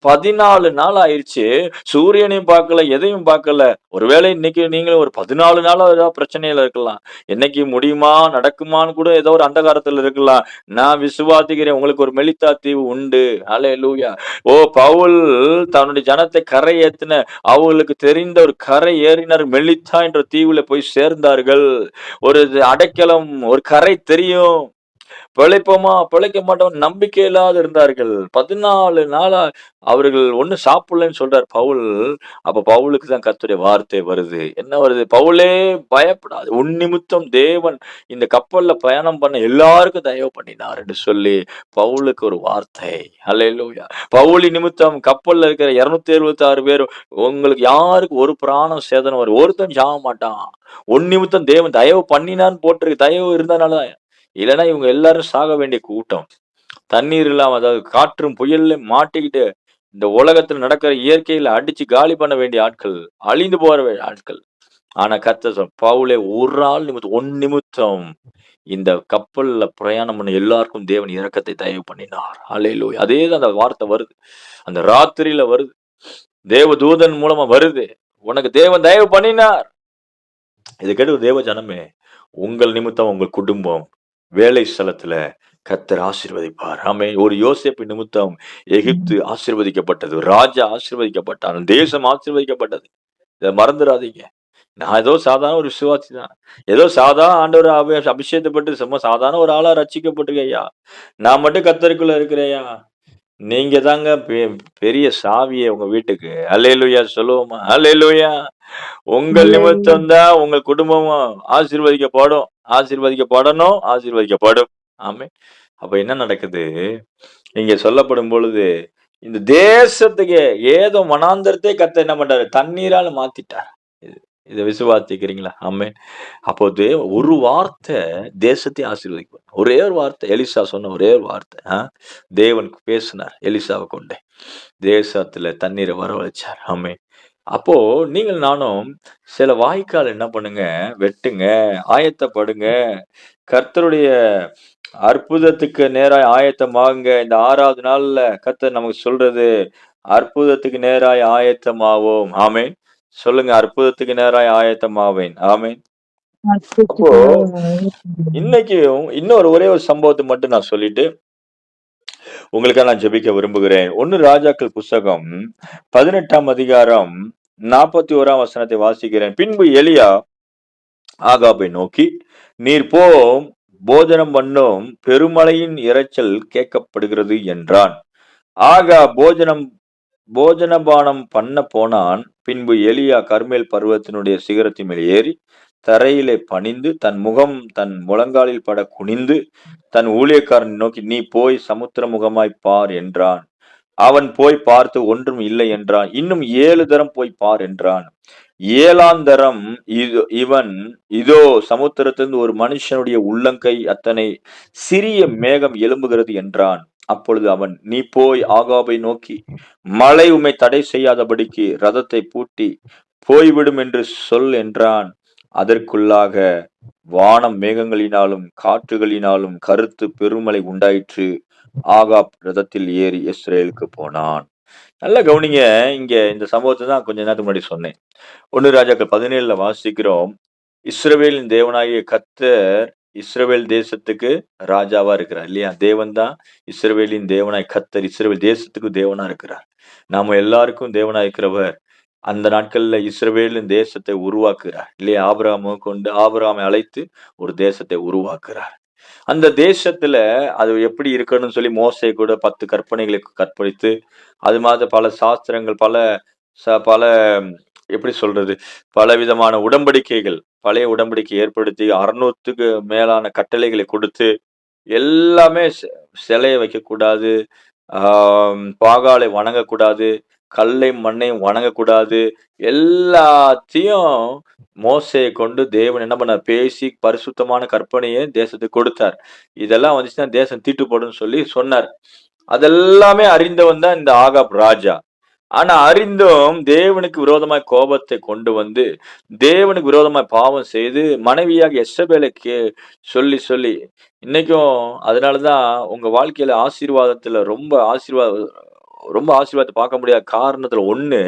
14 நாள் ஆயிருச்சு. சூரியனையும் பார்க்கல, எதையும் பார்க்கல. ஒருவேளை இன்னைக்கு நீங்களும் ஒரு 14 நாளா ஏதாவது பிரச்சனையில இருக்கலாம். என்னைக்கு முடியுமா நடக்குமான்னு கூட ஏதோ ஒரு அந்தகாரத்துல இருக்கலாம். நான் விசுவாசிக்கிறேன் உங்களுக்கு ஒரு மெலித்தா தீவு உண்டு. ஹல்லேலூயா. பவுல் தன்னுடைய ஜனத்தை கரை ஏத்தின அவங்களுக்கு தெரிந்த ஒரு கரை ஏறினர் மெலித்தா என்ற தீவுல போய் சேர்ந்தார்கள். ஒரு அடைக்கலம் ஒரு கரை தெரியும். பிழைப்போமா பிழைக்க மாட்டோம் நம்பிக்கை இல்லாத இருந்தார்கள். 14 நாளா அவர்கள் ஒண்ணும் சாப்பிடலன்னு சொல்றார் பவுல். அப்ப பவுலுக்கு தான் கர்த்தருடைய வார்த்தை வருது. என்ன வருது? பவுலே பயப்படாத. உன் நிமித்தம் தேவன் இந்த கப்பல்ல பயணம் பண்ண எல்லாருக்கும் தயவு பண்ணினார் என்று சொல்லி பவுலுக்கு ஒரு வார்த்தை. அல்லேலூயா. பவுலின் நிமித்தம் கப்பல்ல இருக்கிற 276 பேர் உங்களுக்கு யாருக்கு ஒரு பிராணம் சேதனம் வரும். ஒருத்தன் சாக மாட்டான். உன் நிமித்தம் தேவன் தயவு பண்ணினான்னு போட்டிருக்கு. தயவு இருந்தனால தான். இல்லைன்னா இவங்க எல்லாரும் சாக வேண்டிய கூட்டம். தண்ணீர் இல்லாம அதாவது காற்றும் புயல்ல மாட்டிக்கிட்டு இந்த உலகத்துல நடக்கிற இயற்கையில அடிச்சு காலி பண்ண வேண்டிய ஆட்கள், அழிந்து போற ஆட்கள். ஆனா கர்த்தர் பவுலே ஒரு ஆள் நிமித்தம் உன் நிமித்தம் இந்த கப்பல்ல பிரயாணம் பண்ண எல்லாருக்கும் தேவன் இரக்கத்தை தயவு பண்ணினார். அல்லேலூயா. அதேதான் அந்த வார்த்தை வருது. அந்த ராத்திரியில வருது. தேவதூதன் மூலமா வருது. உனக்கு தேவன் தயவு பண்ணினார். இதை கேட்டு தேவ ஜனமே, உங்கள் நிமித்தம் உங்கள் குடும்பம் வேலை ஸ்தலத்துல கர்த்தர் ஆசீர்வதிப்பார். ஆமென். ஒரு யோசேப்பு நிமித்தம் எகிப்து ஆசீர்வதிக்கப்பட்டது. ராஜா ஆசீர்வதிக்கப்பட்டான். தேசம் ஆசீர்வதிக்கப்பட்டது. இதை மறந்துடாதீங்க. நான் ஏதோ சாதாரண ஒரு விசுவாசி தான். ஏதோ சாதாரண ஆண்டவர் அபிஷேகப்பட்டு சும்மா சாதாரண ஒரு ஆளா ரட்சிக்கப்பட்டிருக்கேன் ஐயா. நான் மட்டும் கர்த்தருக்குள்ள இருக்கிறேன்யா. நீங்க தாங்க பெரிய சாவியே உங்க வீட்டுக்கு. அல்லேலூயா சொல்லுவோமா? அல்லேலூயா. உங்கள் நிமித்தம் தான் உங்க குடும்பமும் ஆசீர்வதிக்கப்படும். ஆசீர்வதிக்கப்படணும். ஆசீர்வதிக்கப்படும். ஆமென். அப்ப என்ன நடக்குது? இங்க சொல்லப்படும் பொழுது, இந்த தேசத்துக்கு ஏதோ வனாந்தரத்தை கர்த்தர் என்ன பண்றாரு? தண்ணீரால மாத்திட்டார். இது இத விசுவாசிக்கிறீங்களா? ஆமென். அப்போ ஒரு வார்த்தை தேசத்தை ஆசீர்வதிக்கும். ஒரே ஒரு வார்த்தை எலிசா சொன்ன ஒரே ஒரு வார்த்தை. தேவன் பேசினார் எலிசாவை கொண்டு. தேசத்துல தண்ணீரை வரவழைச்சார். ஆமென். அப்போ நீங்கள் நானும் சில வாய்க்கால் என்ன பண்ணுங்க? வெட்டுங்க, ஆயத்தப்படுங்க. கர்த்தருடைய அற்புதத்துக்கு நேராய் ஆயத்தமாகுங்க. இந்த 6வது நாள்ல கர்த்தர் நமக்கு சொல்றது, அற்புதத்துக்கு நேராய் ஆயத்தமாவோம். ஆமென். சொல்லுங்க, அற்புதத்துக்கு நேராய் ஆயத்தமாவேன். ஆமென். அப்போ இன்னைக்கும் இன்னொரு ஒரே ஒரு சம்பவத்தை மட்டும் நான் சொல்லிட்டு உங்களுக்காக நான் ஜெபிக்க விரும்புகிறேன். 1 ராஜாக்கள் புஸ்தகம் 18ஆம் அதிகாரம் 41ஆம் வசனத்தை வாசிக்கிறேன். பின்பு எலியா ஆகாபை நோக்கி, நீர் போம், போஜனம் பண்ணும், பெருமழையின் இரைச்சல் கேட்கப்படுகிறது என்றான். ஆகா போஜனபானம் பண்ண போனான். பின்பு எலியா கர்மேல் பர்வதத்தினுடைய சிகரத்தின் மேல் ஏறி தரையிலே பணிந்து தன் முகம் தன் முழங்காலில் பட குனிந்து தன் ஊழியக்காரனை நோக்கி, நீ போய் சமுத்திர முகமாய் பார் என்றான். அவன் போய் பார்த்து ஒன்றும் இல்லை என்றான். இன்னும் 7 தரம் போய் பார் என்றான். 7ஆம் தரம் இவன் இதோ சமுத்திரத்திலிருந்து ஒரு மனுஷனுடைய உள்ளங்கை அத்தனை சிறிய மேகம் எழும்புகிறது என்றான். அப்பொழுது அவன், நீ போய் ஆகாபை நோக்கி, மழை உம்மை தடை செய்யாதபடிக்கு ரதத்தை பூட்டி போய்விடும் என்று சொல் என்றான். அதற்குள்ளாக வானம் மேகங்களினாலும் காற்றுகளினாலும் கருத்து பெருமழை உண்டாயிற்று. ஆகாப் ரதத்தில் ஏறி இஸ்ரேலுக்கு போனான். நல்லா கவனிங்க. இங்க இந்த சம்பவத்தை தான் கொஞ்ச நேரத்துக்கு முன்னாடி சொன்னேன். 1 ராஜாக்கள் 17ல வாசிக்கிறோம். இஸ்ரவேலின் தேவனாகிய கர்த்தர் இஸ்ரவேல் தேசத்துக்கு ராஜாவா இருக்கிறார் இல்லையா? தேவன் தான் இஸ்ரவேலின் தேவனாய் கர்த்தர் இஸ்ரவேல் தேசத்துக்கு தேவனா இருக்கிறார். நாம எல்லாருக்கும் தேவனா இருக்கிறவர் அந்த நாட்கள்ல இஸ்ரவேலின் தேசத்தை உருவாக்குகிறார் இல்லையா? ஆபிரகாமை அழைத்து ஒரு தேசத்தை உருவாக்குறார். அந்த தேசத்துல அது எப்படி இருக்கணும்னு சொல்லி மோசே கூட 10 கற்பனைகளை கற்பழித்து அது மாதிரி பல சாஸ்திரங்கள் பல எப்படி சொல்றது, பல விதமான உடன்படிக்கைகள் பழைய உடன்படிக்கை ஏற்படுத்தி 600க்கு மேலான கட்டளைகளை கொடுத்து எல்லாமே சிலையை வைக்கக்கூடாது, பாகாலை வணங்கக்கூடாது, கல்லை மண்ணையும் வணங்கக்கூடாது, எல்லாத்தையும் மோசையை கொண்டு தேவன் என்ன பண்ணார்? பேசி பரிசுத்தமான கற்பனையை தேசத்துக்கு கொடுத்தார். இதெல்லாம் வந்துச்சுன்னா தேசம் தீட்டுப்படும் சொல்லி சொன்னார். அதெல்லாமே அறிந்தவன் தான் இந்த ஆகாப் ராஜா. ஆனா அறிந்தும் தேவனுக்கு விரோதமாய் கோபத்தை கொண்டு வந்து தேவனுக்கு விரோதமாய் பாவம் செய்து மனைவியாக எசபேலை சொல்லி சொல்லி இன்னைக்கும் அதனாலதான் உங்க வாழ்க்கையில ஆசீர்வாதத்துல ரொம்ப ஆசீர்வாதத்தை பார்க்க முடியாத காரணத்துல ஒண்ணு,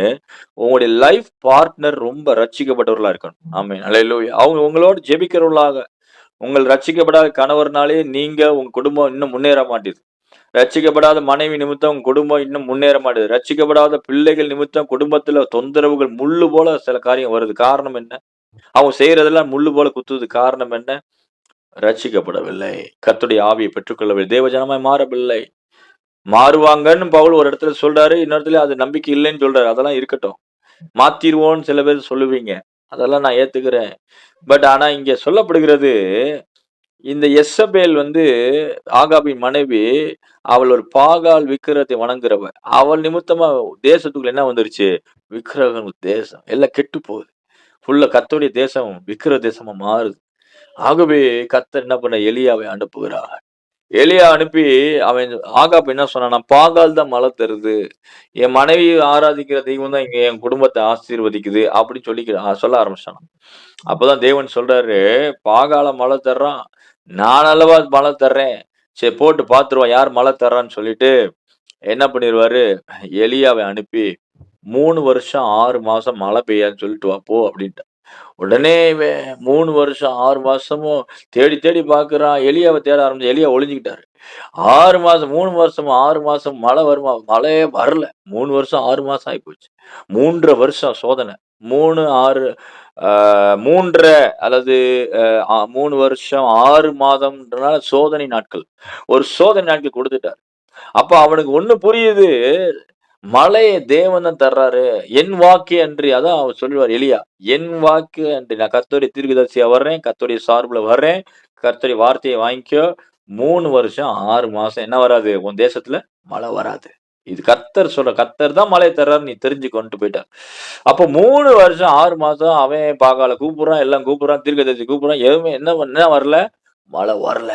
உங்களுடைய லைஃப் பார்ட்னர் ரொம்ப ரட்சிக்கப்பட்டவர்களா இருக்கணும். ஆமென். அல்லேலூயா. அவங்க உங்களோட ஜெபிக்கிறவர்களாக, உங்கள் ரட்சிக்கப்படாத கணவர்னாலே நீங்க உங்க குடும்பம் இன்னும் முன்னேற மாட்டேது. ரட்சிக்கப்படாத மனைவி நிமித்தம் உங்க குடும்பம் இன்னும் முன்னேற மாட்டேது. ரட்சிக்கப்படாத பிள்ளைகள் நிமித்தம் குடும்பத்துல தொந்தரவுகள் முள்ளு போல சில காரியம் வருது. காரணம் என்ன? அவங்க செய்யறதெல்லாம் முள்ளு போல குத்துது. காரணம் என்ன? ரட்சிக்கப்படவில்லை, கர்த்தருடைய ஆவியை பெற்றுக்கொள்ளவில்லை, தேவஜனமாய் மாறவில்லை. மாறுவாங்கன்னு பவுல் ஒரு இடத்துல சொல்றாரு, இன்னொரு இடத்துல அது நம்பிக்கை இல்லைன்னு சொல்றாரு. அதெல்லாம் இருக்கட்டும், மாத்திருவோன்னு சில பேர் சொல்லுவீங்க, அதெல்லாம் நான் ஏத்துக்கிறேன். பட் ஆனா இங்க சொல்லப்படுகிறது, இந்த எசபேல் ஆகாபின் மனைவி, அவள் ஒரு பாகால் விக்கிரத்தை வணங்குறவ. அவள் நிமித்தமா தேசத்துக்குள்ள என்ன வந்துருச்சு? விக்கிரகம் தேசம் எல்லாம் கெட்டு போகுது. ஃபுல்லா கர்த்தருடைய தேசம் விக்கிர தேசமா மாறுது. ஆகவே கர்த்தர் என்ன பண்ண, எலியாவை அனுப்புகிறார். எலியா அனுப்பி அவன் ஆகாப் என்ன சொன்னான்னா, பாகால் தான் மழை தருது, என் மனைவி ஆராதிக்கிற தெய்வம் தான் இங்க என் குடும்பத்தை ஆசீர்வதிக்குது அப்படின்னு சொல்ல ஆரம்பிச்சான். அப்பதான் தேவன் சொல்றாரு, பாகால மழை தர்றான், நான் அல்லவா மழை தர்றேன், சரி போட்டு பாத்துருவான் யார் மழை தர்றான்னு சொல்லிட்டு என்ன பண்ணிருவாரு, எலியாவை அனுப்பி 3 வருஷம் 6 மாசம் மழை பெய்யாதுன்னு சொல்லிட்டு வா போ அப்படின்ட்டு. உடனே இவன் 3 வருஷம் 6 மாசமும் தேடி தேடி பாக்குறான். எலியாவை தேட ஆரம்பிச்சு எலியா ஒளிஞ்சுக்கிட்டாரு. 6 மாசம் 3 வருஷம் 6 மாசம் மழை வருமா? மழையே வரல. 3 வருஷம் 6 மாசம் ஆயிப்போச்சு. 3 1/2 வருஷம் சோதனை. 3 6 3 1/2 அல்லது 3 வருஷம் 6 மாதம்ன்றனால சோதனை நாட்கள். ஒரு சோதனை நாட்கள் கொடுத்துட்டார். அப்ப அவனுக்கு ஒண்ணு புரியுது, மழையை தேவன் தான் தர்றாரு. என் வாக்கு அன்றி, அதான் அவர் சொல்லுவார் எலியா, என் வாக்கு அன்றி, நான் கர்த்தருடைய தீர்க்கதரிசியா வர்றேன், கர்த்தருடைய சார்புல வர்றேன், கர்த்தருடைய வார்த்தையை வாங்கிக்கோ. 3 வருஷம் 6 மாசம் என்ன வராது, உன் தேசத்துல மழை வராது. இது கர்த்தர் சொல்ற, கர்த்தர் தான் மழையை தர்றாரு, நீ தெரிஞ்சுக்கொண்டு போயிட்டார். அப்ப 3 வருஷம் 6 மாசம் அவன் பாகால கூப்பிடுறான், எல்லாம் கூப்பிடுறான், தீர்க்கதரிசி கூப்பிடுறான், எதுவுமே என்ன வரல, மழை வரல.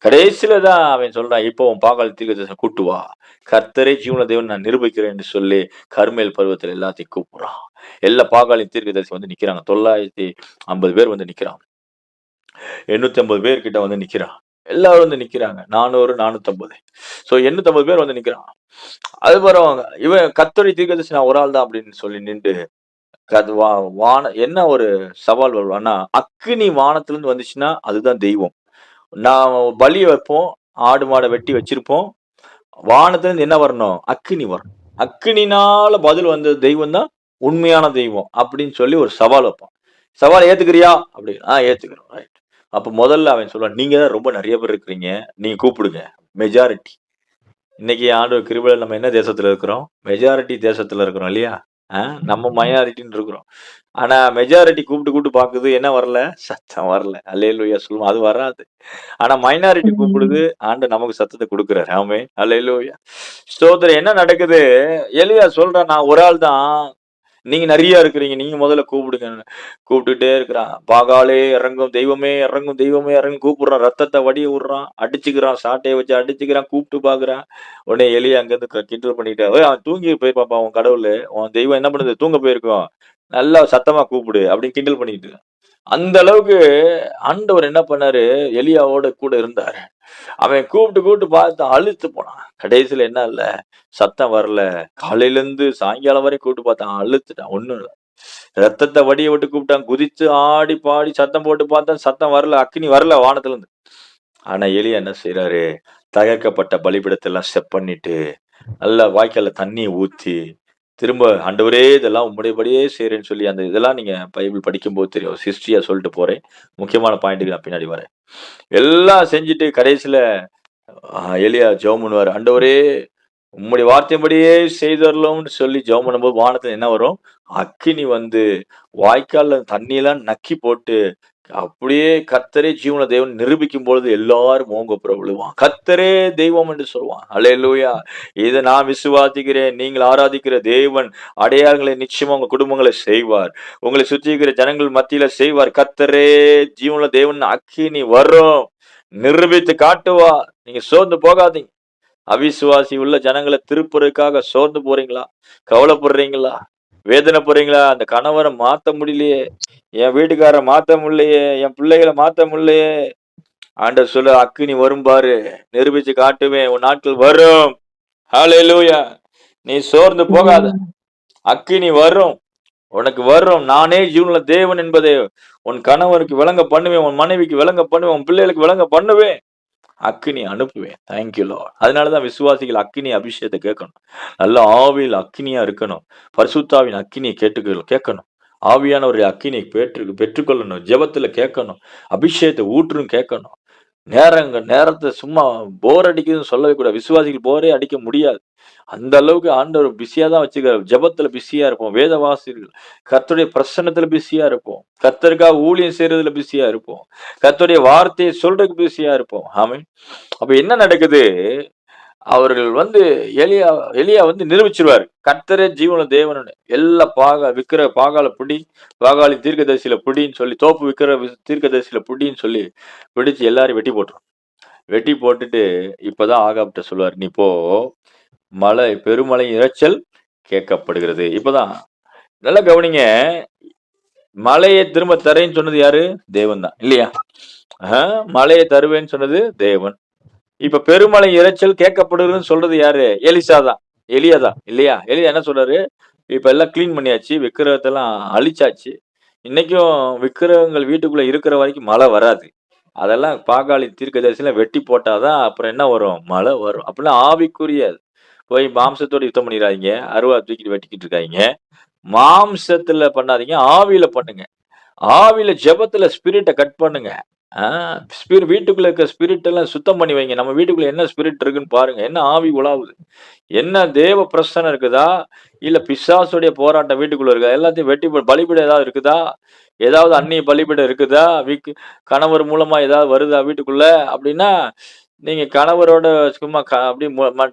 கடைசியில தான் அவன் சொல்றான், இப்போ உன் பாகால் தீர்க்கதரிசனம் கூட்டு வா, கர்த்தரே ஜீவன தேவன் நான் நிரூபிக்கிறேன் என்று சொல்லி கர்மேல் பருவத்தில் எல்லாத்தையும் கூப்பிடுறான். எல்லா பாகாலின் தீர்க்கதரிசி நிக்கிறாங்க. 950 பேர் நிக்கிறாங்க. 850 பேர் கிட்ட நிக்கிறான். எல்லாரும் நிக்கிறாங்க. 400 450. சோ 850 பேர் நிக்கிறான். அது பரவாங்க. இவன் கர்த்தருடைய தீர்க்கதரிசி நான் ஒரு ஆள் தான் அப்படின்னு சொல்லி நின்று என்ன ஒரு சவால் வருவான்னா, அக்கினி வானத்திலிருந்து வந்துச்சுன்னா அதுதான் தெய்வம். நான் பலி வைப்போம், ஆடு மாடை வெட்டி வச்சிருப்போம், வானத்துல இருந்து என்ன வரணும், அக்கினி வரணும், அக்கினினால பதில் வந்த தெய்வம் தான் உண்மையான தெய்வம் அப்படின்னு சொல்லி ஒரு சவால் வைப்பான். சவால் ஏத்துக்கிறியா அப்படி? ஏத்துக்கிறோம், ரைட். அப்ப முதல்ல அவன் சொல்லுவான், நீங்க தான் ரொம்ப நிறைய பேர் இருக்கிறீங்க, நீங்க கூப்பிடுங்க, மெஜாரிட்டி. இன்னைக்கு ஆண்டவர் கிருபையில நம்ம என்ன தேசத்துல இருக்கிறோம், மெஜாரிட்டி தேசத்துல இருக்கிறோம் இல்லையா? நம்ம மைனாரிட்டின்னு இருக்கிறோம். ஆனா மெஜாரிட்டி கூப்பிட்டு பாக்குது, என்ன வரல, சத்தம் வரல. அல்லேலூயா சொல்லுவோம், அது வராது. ஆனா மைனாரிட்டி கூப்பிடுது, ஆண்டவர் நமக்கு சத்தத்தை கொடுக்கிறாரு. ஆமென், அல்லேலூயா. ஸ்தோத்திரம். என்ன நடக்குது, எலியா சொல்றான், நான் ஒரு ஆள் தான், நீங்க நிறைய இருக்கிறீங்க, நீங்க முதல்ல கூப்பிடுங்க. கூப்பிட்டுட்டே இருக்கிறான். பாகாலே இறங்கும் தெய்வமே இறங்கும், தெய்வமே இறங்கும் கூப்பிடுறான். ரத்தத்தை வடிய விடுறான், அடிச்சுக்கிறான், சாட்டையை வச்சு அடிச்சுக்கிறான், கூப்பிட்டு பாக்குறான். உடனே எலியா அங்க இருந்து கிண்டல் பண்ணிட்டு, அவன் தூங்கி போயிருப்பாப்பா, உன் கடவுள் உன் தெய்வம் என்ன பண்ணுது, தூங்க போயிருக்கோம், நல்லா சத்தமா கூப்பிடு அப்படின்னு கிண்டல் பண்ணிட்டு. அந்த அளவுக்கு ஆண்டவர் என்ன பண்ணாரு, எலியாவோட கூட இருந்தாரு. அவன் கூப்பிட்டு பார்த்து அழுத்து போனான். கடைசியில என்ன இல்ல, சத்தம் வரல. காலையில இருந்து சாயங்காலம் வரைக்கும் கூப்பிட்டு பார்த்தான், அழுத்துட்டான், ஒண்ணும் இல்ல. ரத்தத்தை வடிய விட்டு கூப்பிட்டான், குதிச்சு ஆடி பாடி சத்தம் போட்டு பார்த்தான், சத்தம் வரல, அக்கினி வரல வானத்துல இருந்து. ஆனா எலியா என்ன செய்யறாரு, தகர்க்கப்பட்ட பலிபீடத்தை எல்லாம் செப் பண்ணிட்டு, நல்லா வாய்க்கால தண்ணியை ஊத்தி, திரும்ப ஆண்டவரே இதெல்லாம் உம்முடையபடியே செய்றேன்னு சொல்லி, அந்த இதெல்லாம் நீங்க பைபிள் படிக்கும்போது தெரியும். ஹிஸ்டரியா சொல்லிட்டு போறேன், முக்கியமான பாயிண்ட்டுக்கு நான் பின்னாடி வரேன். எல்லாம் செஞ்சுட்டு கடைசியில எலியா ஜெபம் பண்ணுவாரு, ஆண்டவரே உம்முடைய வார்த்தையின்படியே செய்தரலும்னு சொல்லி ஜெபம் பண்ணும்போது வானத்துல என்ன வரும், அக்கினி வாய்க்கால்ல தண்ணியெல்லாம் நக்கி போட்டு, அப்படியே கர்த்தரே ஜீவன தேவன் நிரூபிக்கும் பொழுது எல்லாரும் மோங்கப்புற விழுவான். கர்த்தரே தெய்வம் என்று சொல்லுவான். அல்லேலூயா. இதை நான் விசுவாசிக்கிறேன். நீங்கள் ஆராதிக்கிற தேவன் அடையாளங்களை நிச்சயமா உங்க குடும்பங்களை செய்வார், உங்களை சுற்றி இருக்கிற ஜனங்கள் மத்தியில செய்வார். கர்த்தரே ஜீவன தேவன், அக்கினி வரும், நிரூபித்து காட்டுவார். நீங்க சோர்ந்து போகாதீங்க. அவிசுவாசி உள்ள ஜனங்களை திருப்புறதுக்காக சோர்ந்து போறீங்களா, கவலைப்படுறீங்களா, வேதனை போறீங்களா, அந்த கணவரை மாத்த முடியலையே, என் வீட்டுக்காரரை மாத்த முடியலையே, என் பிள்ளைகளை மாத்த முடியலையே, ஆண்டவர் சொல்ல, அக்கினி வரும் பாரு, நிரூபிச்சு காட்டுவேன், உன் நாட்கள் வரும். ஹல்லேலூயா. நீ சோர்ந்து போகாத, அக்கினி வரும், உனக்கு வரும். நானே ஜீவனுள்ள தேவன் என்பதை உன் கணவருக்கு விளங்க பண்ணுவேன், உன் மனைவிக்கு விளங்க பண்ணுவேன், உன் பிள்ளைகளுக்கு விளங்க பண்ணுவேன், அக்கினி அனுப்புவேன். Thank you Lord. அதனாலதான் விசுவாசிகள் அக்கினி அபிஷேகத்தை கேட்கணும். நல்ல ஆவியில் அக்கினியா இருக்கணும், பரிசுத்தாவின் அக்கினியை கேட்கணும். ஆவியானவருடைய அக்கினை பெற்றுக்கொள்ளணும். ஜெபத்துல கேட்கணும். அபிஷேகத்தை ஊற்றும் கேட்கணும். நேரத்தை சும்மா போர் அடிக்குதுன்னு சொல்லவே கூடாது. விசுவாசிகள் போரே அடிக்க முடியாது. அந்த அளவுக்கு ஆண்டவர் பிஸியா தான் வச்சுக்கிறார். ஜெபத்துல பிஸியா இருப்போம். வேத வாசிகள் கர்த்தருடைய பிரசன்னத்துல பிஸியா இருப்போம். கர்த்தருக்காக ஊழியம் செய்யறதுல பிஸியா இருப்போம். கர்த்தருடைய வார்த்தையை சொல்றதுக்கு பிஸியா இருப்போம். ஆமென். அப்ப என்ன நடக்குது? அவர்கள் எலியா எலியா நிரூபிச்சிருவாரு. கர்த்தரே ஜீவனுள்ள தேவன்னு. எல்லா விக்கிர பாகால பிடி, பாகாலி தீர்க்கதரிசியில பிடின்னு சொல்லி, தோப்பு விக்கிர தீர்க்கதரிசியில பிடின்னு சொல்லி பிடிச்சு எல்லாரையும் வெட்டி போட்டுரும். வெட்டி போட்டுட்டு இப்பதான் ஆகாப்ட்ட சொல்லுவாரு, நீ போ, பெருமழை இரைச்சல் கேட்கப்படுகிறது. இப்பதான் நல்லா கவனிங்க. மழையை திரும்ப தரேன்னு சொன்னது யாரு? தேவன் தான், இல்லையா? மழையை தருவேன்னு சொன்னது தேவன். இப்ப பெருமழை இரைச்சல் கேட்கப்படுதுன்னு சொல்றது யாரு? எலியா தான், இல்லையா? எலியா என்ன சொல்றாரு? இப்ப எல்லாம் கிளீன் பண்ணியாச்சு, விக்கிரகத்தெல்லாம் அழிச்சாச்சு. இன்னைக்கும் விக்கிரகங்கள் வீட்டுக்குள்ள இருக்கிற வரைக்கும் மழை வராது. அதெல்லாம் பாகாலி தீர்க்கதரிசிலாம் வெட்டி போட்டாதான் அப்புறம் என்ன வரும்? மழை வரும். அப்படின்னா ஆவிக்குரிய போய் மாம்சத்தோட யுத்தம் பண்ணிடாதீங்க. அருவா தூக்கிட்டு வெட்டிக்கிட்டு இருக்காங்க. மாம்சத்துல பண்ணாதீங்க, ஆவியில பண்ணுங்க. ஆவியில ஜெபத்துல ஸ்பிரிட்டை கட் பண்ணுங்க. வீட்டுக்குள்ள இருக்க ஸ்பிரிட் எல்லாம் சுத்தம் பண்ணி வைங்க. நம்ம வீட்டுக்குள்ள என்ன ஸ்பிரிட் இருக்குன்னு பாருங்க. என்ன ஆவி உலாவுது? என்ன தேவ பிரசனம் இருக்குதா? இல்ல பிசாசுடைய போராட்டம் வீட்டுக்குள்ள இருக்கா? எல்லாத்தையும் வெட்டி பலிபீடம் ஏதாவது இருக்குதா? ஏதாவது அந்நிய பலிபீடம் இருக்குதா? கணவர் மூலமா ஏதாவது வருதா வீட்டுக்குள்ள? அப்படின்னா நீங்க கணவரோட சும்மா அப்படியே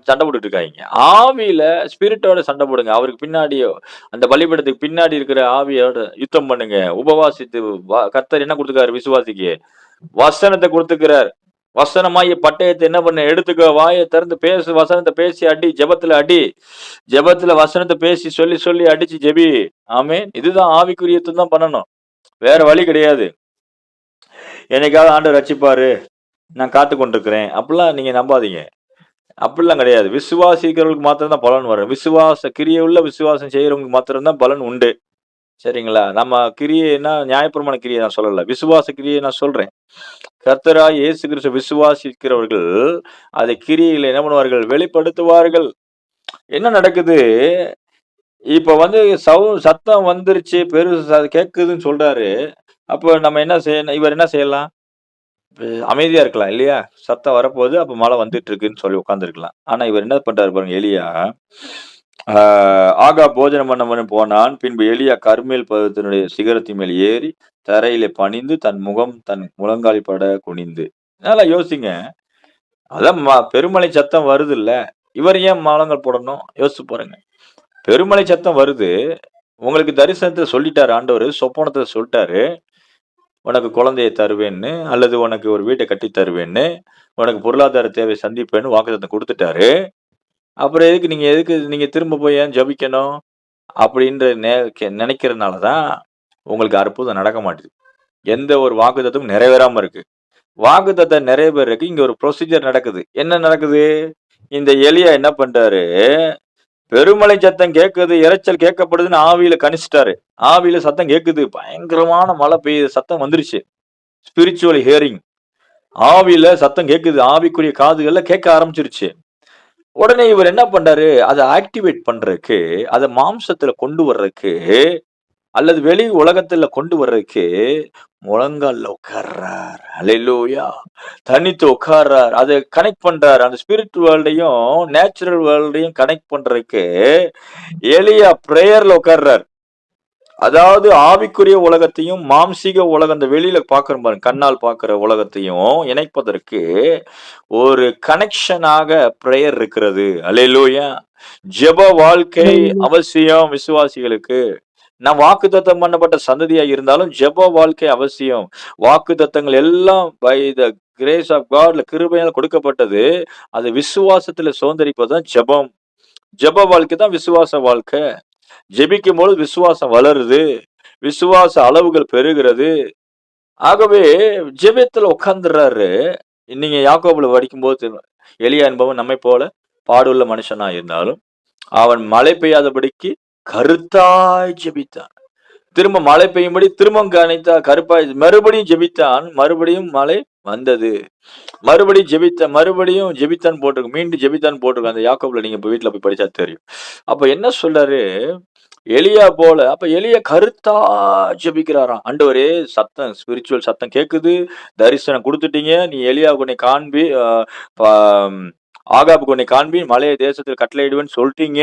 சண்டை போட்டுட்டு இருக்காங்க. ஆவியில ஸ்பிரிட்டோட சண்டை போடுங்க. அவருக்கு பின்னாடியோ அந்த பலிபீடத்துக்கு பின்னாடி இருக்கிற ஆவியோட யுத்தம் பண்ணுங்க. உபவாசித்து கர்த்தர் என்ன கொடுத்துருக்காரு? விசுவாசிக்கு வசனத்தை கொடுத்துக்கிறார். வசனமாகிய பட்டயத்தை என்ன பண்ண? எடுத்துக்க, வாயை திறந்து பேசு, வசனத்தை பேசி அடி, ஜெபத்துல வசனத்தை பேசி சொல்லி சொல்லி அடிச்சு ஜெபி. ஆமென். இதுதான் ஆவிக்குரிய யுத்தம் தான் பண்ணணும். வேற வழி கிடையாது. என்னைக்காவது ஆண்டவர் ரட்சிப்பாரு, நான் காத்து கொண்டிருக்கிறேன் அப்படிலாம் நீங்க நம்பாதீங்க. அப்படிலாம் கிடையாது. விசுவாசிக்கிறவங்களுக்கு மாத்திரம் தான் பலன் வரும். கிரியையுள்ள விசுவாசம் செய்யறவங்களுக்கு மாத்திரம் தான் பலன் உண்டு. சரிங்களா? நம்ம கிரியைன்னா நியாயப்பிரமாண கிரியை நான் சொல்லல, விசுவாச கிரியை நான் சொல்றேன். கர்த்தராய் இயேசு கிறிஸ்து விசுவாசிக்கிறவர்கள் அதை கிரியையில என்ன பண்ணுவார்கள்? வெளிப்படுத்துவார்கள். என்ன நடக்குது? இப்ப சத்தம் வந்துருச்சு, கேக்குதுன்னு சொல்றாரு. அப்ப நம்ம என்ன செய்யணும்? இவர் என்ன செய்யலாம்? அமைதியா இருக்கலாம், இல்லையா? சத்தம் வரப்போகுது, அப்ப மழை வந்துட்டு இருக்குன்னு சொல்லி உட்கார்ந்துருக்கலாம். ஆனா இவர் என்ன பண்றாரு பாருங்க, எலியா. ஆகா போஜனம் பண்ண போனான். பின்பு எலியா கர்மேல் பர்வதத்தினுடைய சிகரத்தின் மேல் ஏறி தரையிலே பணிந்து தன் முகம் தன் முழங்கால் பட குனிந்து. நல்லா யோசிங்க. அதான் பெருமழை சத்தம் வருது இல்ல, இவர் ஏன் முழங்கால் போடணும்? யோசிச்சு பாருங்க. பெருமழை சத்தம் வருது, உங்களுக்கு தரிசனத்தை சொல்லிட்டாரு ஆண்டவர், சொப்பனத்தை சொல்லிட்டாரு, உனக்கு குழந்தையை தருவேன்னு, அல்லது உனக்கு ஒரு வீட்டை கட்டி தருவேன்னு, உனக்கு பொருளாதார தேவை சந்திப்பேன்னு வாக்குத்தத்தம் கொடுத்துட்டாரு. அப்புறம் எதுக்கு நீங்க திரும்ப போய் ஏன் ஜபிக்கணும் அப்படின்ற நினைக்கிறதுனாலதான் உங்களுக்கு அற்புதம் நடக்க மாட்டேது. எந்த ஒரு வாக்குத்தத்தமும் நிறைவேறாம இருக்கு. வாக்குத்தத்தம் நிறைவேறதுக்கு இங்க ஒரு ப்ரொசீஜர் நடக்குது. என்ன நடக்குது? இந்த எலியா என்ன பண்றாரு? பெருமழை சத்தம் கேட்குது, இரைச்சல் கேட்கப்படுதுன்னு ஆவியில கணிச்சிட்டாரு. ஆவியில சத்தம் கேட்குது, பயங்கரமான மழை பெய்யுது, சத்தம் வந்துருச்சு. ஸ்பிரிச்சுவல் ஹியரிங், ஆவியில சத்தம் கேட்குது, ஆவிக்குரிய காதுகள்ல கேட்க ஆரம்பிச்சிருச்சு. உடனே இவர் என்ன பண்றாரு? அதை ஆக்டிவேட் பண்றதுக்கு, அதை மாம்சத்துல கொண்டு வர்றதுக்கு, அல்லது வெளி உலகத்துல கொண்டு வர்றதுக்கு முழங்கால்ல உட்கார்றார். அல்லேலூயா. தனித்து உட்கார்றார். அதை கனெக்ட் பண்றாரு. அந்த ஸ்பிரிட் வேர்ல்டையும் நேச்சுரல் வேர்ல்டையும் கனெக்ட் பண்றதுக்கு எலியா பிரேயர்ல உட்கார்றார். அதாவது ஆவிக்குரிய உலகத்தையும் மாம்சீக உலகம், அந்த வெளியில பாக்குற பாருங்க, கண்ணால் பாக்குற உலகத்தையும் இணைப்பதற்கு ஒரு கனெக்ஷனாக பிரேயர் இருக்கிறது. அல்லேலூயா. ஜெப வாழ்க்கை அவசியம் விசுவாசிகளுக்கு. நான் வாக்குத்தத்தம் பண்ணப்பட்ட சந்ததியா இருந்தாலும் ஜெப வாழ்க்கை அவசியம். வாக்குத்தத்தங்கள் எல்லாம் பை த கிரேஸ் ஆஃப் காட்ல கிருபையால் கொடுக்கப்பட்டது. அது விசுவாசத்துல சுதந்திரிப்பதுதான் ஜெபம். ஜெப வாழ்க்கை தான் விசுவாச வாழ்க்கை. ஜெபிக்கும் போது விசுவாசம் வளருது, விசுவாச அளவுகள் பெருகிறது. ஆகவே ஜெபத்துல உட்கார்ந்துடுறாரு. நீங்க யாக்கோபுல படிக்கும்போது எலியா என்பவன் நம்மை போல பாடுள்ள மனுஷனா இருந்தாலும் அவன் மழை பெய்யாதபடிக்கு கருத்தாய் ஜெபித்தான். திரும்ப மழை பெய்யும்படி திரும்ப கணித்தா கருப்பாய், மறுபடியும் ஜெபித்தான், மறுபடியும் மழை வந்தது. மறுபடியும் ஜெபித்தான் போட்டிருக்கு. மீண்டும் ஜெபித்தான் போட்டிருக்கு. அந்த யாக்கோபுல நீங்க இப்ப வீட்ல போய் படிச்சா தெரியும். அப்ப என்ன சொல்றாரு? எலியா போல, அப்ப எலியா கருத்தா ஜெபிக்கிறாராம். ஆண்டவரே, சத்தம், ஸ்பிரிச்சுவல் சத்தம் கேக்குது. தரிசனம் குடுத்துட்டீங்க. நீ எலியாவுக்கு உன்னை காண்பி, ப ஆகாபுக்கு உன்னை காண்பி, மலையை தேசத்தில் கட்டளையிடுவேன்னு சொல்லிட்டீங்க.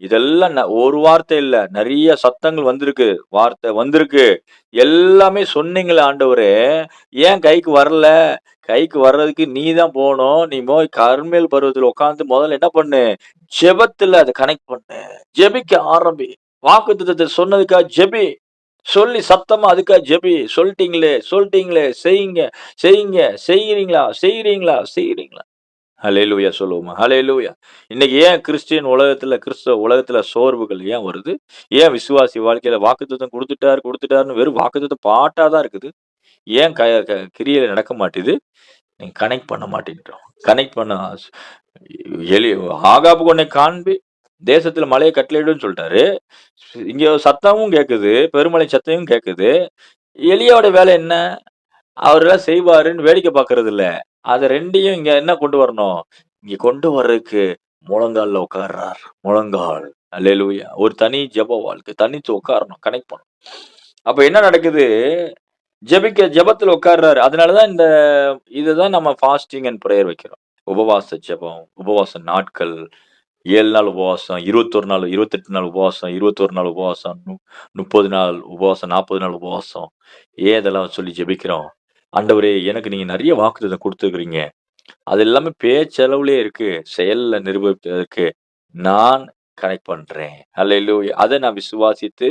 இதெல்லாம் ஒரு வார்த்தை இல்ல. நெறைய சத்தங்கள் வந்திருக்கு. வார்த்தை வந்திருக்கு. எல்லாமே சொன்னீங்களே ஆண்டவரே. ஏன் கைக்கு வரல? கைக்கு வர்றதுக்கு நீ தான் போணும். நீ போய் கர்மேல் பர்வதத்துல உட்கார்ந்து முதல்ல என்ன பண்ணு? ஜெபத்துல அத கனெக்ட் பண்ணு. ஜெபிக்க ஆரம்பி. வாக்குத்தத்தத்த சொன்னதுக்காக ஜெபி. சொல்லி சத்தமா அதுக்காக ஜெபி. சொல்லிட்டீங்களே, செய்யுங்க, செய்யுங்க. செய்றீங்களா? ஹல்லேலூயா சொல்லுவோமா? ஹல்லேலூயா. இன்னைக்கு ஏன் கிறிஸ்தவ உலகத்துல சோர்வுகள் ஏன் வருது? ஏன் விசுவாசி வாழ்க்கையில வாக்குத்தத்தம் குடுத்துட்டாருன்னு வெறும் வாக்குத்தத்த பாட்டா தான் இருக்குது. ஏன் க க கிரியையில நடக்க மாட்டேது? நீங்க கனெக்ட் பண்ண மாட்டேங்கிறோம். கனெக்ட் பண்ண எலி ஆகாபுக்கு உன்னை காண்பி, தேசத்துல மழையை கட்டளையிடுன்னு சொல்லிட்டாரு. இங்க சத்தமும் கேக்குது, பெருமழை சத்தமும் கேக்குது. எலியாவோட வேலை என்ன? அவரெல்லாம் செய்வாருன்னு வேடிக்கை பார்க்கறது இல்ல. அத 2யும் இங்க என்ன கொண்டு வரணும்? இங்க கொண்டு வர்றதுக்கு முழங்கால்ல உட்கார்றார். முழங்கால். அல்லேலூயா. ஒரு தனி ஜெப வாழ்க்கை. தனிச்சு உட்காரணும். கனெக்ட் பண்ணணும். அப்ப என்ன நடக்குது? ஜெபத்துல உட்கார்றாரு. அதனால தான் இதுதான் நம்ம ஃபாஸ்டிங் அண்ட் பிரேயர் வைக்கிறோம். உபவாச ஜெபம், உபவாச நாட்கள், 7 நாள் உபவாசம், 21 நாள், 28 நாள் உபவாசம், 21 நாள் உபவாசம், 30 நாள் உபவாசம், 40 நாள் உபவாசம். ஏன் இதெல்லாம் சொல்லி ஜெபிக்கிறோம்? ஆண்டவரே, எனக்கு நீங்க நெறைய வாக்குத்தத்தம் குடுத்துருக்கிறீங்க. அது எல்லாமே பேச்சளவுலயே இருக்கு. செயல்ல நிரூபிப்பதற்கு நான் கனெக்ட் பண்றேன். அல்லேலூயா. அத நான் விசுவாசித்து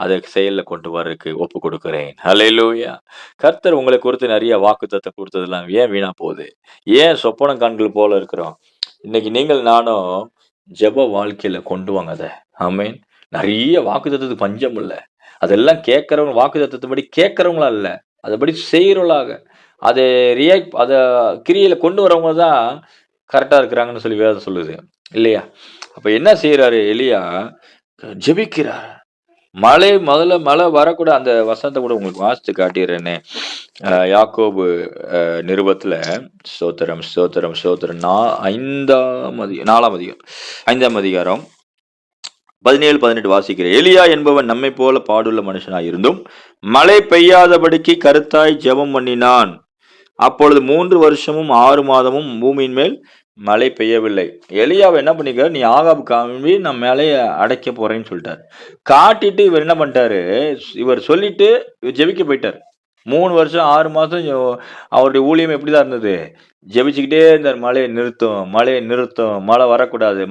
அத செயல்ல கொண்டு வர்றதுக்கு ஒப்புக் கொடுக்கிறேன். ஹல்லேலூயா. கர்த்தர் உங்களை குறித்து நெறைய வாக்குத்தத்தம் குடுத்ததெல்லாம் ஏன் வீணா போகுது? ஏன் சொப்பன காண்கள் போல இருக்கிறோம்? இன்னைக்கு நீங்கள் நானும் ஜெப வாழ்க்கையில கொண்டு வாங்க அத. ஆமென். நெறைய வாக்குத்தத்தத்துக்கு பஞ்சம் இல்ல. அதெல்லாம் கேட்கிறவங்க வாக்குத்தத்தத்தின்படி கேட்கிறவங்களா இல்ல. அதபடி செய்றவர்களாக, அத அத கிரியையில கொண்டு வரவங்க தான் கரெக்ட்டா இருக்கிறாங்கன்னு சொல்லி வேதம் சொல்லுது. இல்லையா? அப்ப என்ன செய்றாரு எலியா? ஜெபிக்கிறார். முதல்ல மழை வரக்கூடாது. அந்த வசனத்த கூட உங்களுக்கு வாசிச்சு காட்டிர்றேனே. யாக்கோபு நிருபத்துல ஸ்தோத்திரம், ஸ்தோத்திரம், ஸ்தோத்திரம். 4ஆம் அதிகாரம் 5ஆம் அதிகாரம் 17, 18 வாசிக்கிறேன். எலியா என்பவன் நம்மைப் போல பாடுள்ள மனுஷனாய் இருந்தும் மழை பெய்யாதபடிக்கு கருத்தாய் ஜெபம் பண்ணினான். அப்பொழுது 3 வருஷமும் 6 மாதமும் பூமியின் மேல் மழை பெய்யவில்லை. எலியாவை என்ன பண்ணிருக்காரு? நீ ஆகாபு காண்பி, நான் மழையை அடைக்க போறேன்னு சொல்லிட்டாரு. காட்டிட்டு இவர் என்ன பண்ணிட்டாரு? இவர் சொல்லிட்டு இவர் ஜெபிக்க போயிட்டாரு. 3 வருஷம் 6 மாசம் அவருடைய ஊழியம் எப்படிதான் இருந்தது? ஜெபிச்சுக்கிட்டே இருந்தார். மழையை நிறுத்தும், மழை வரக்கூடாது,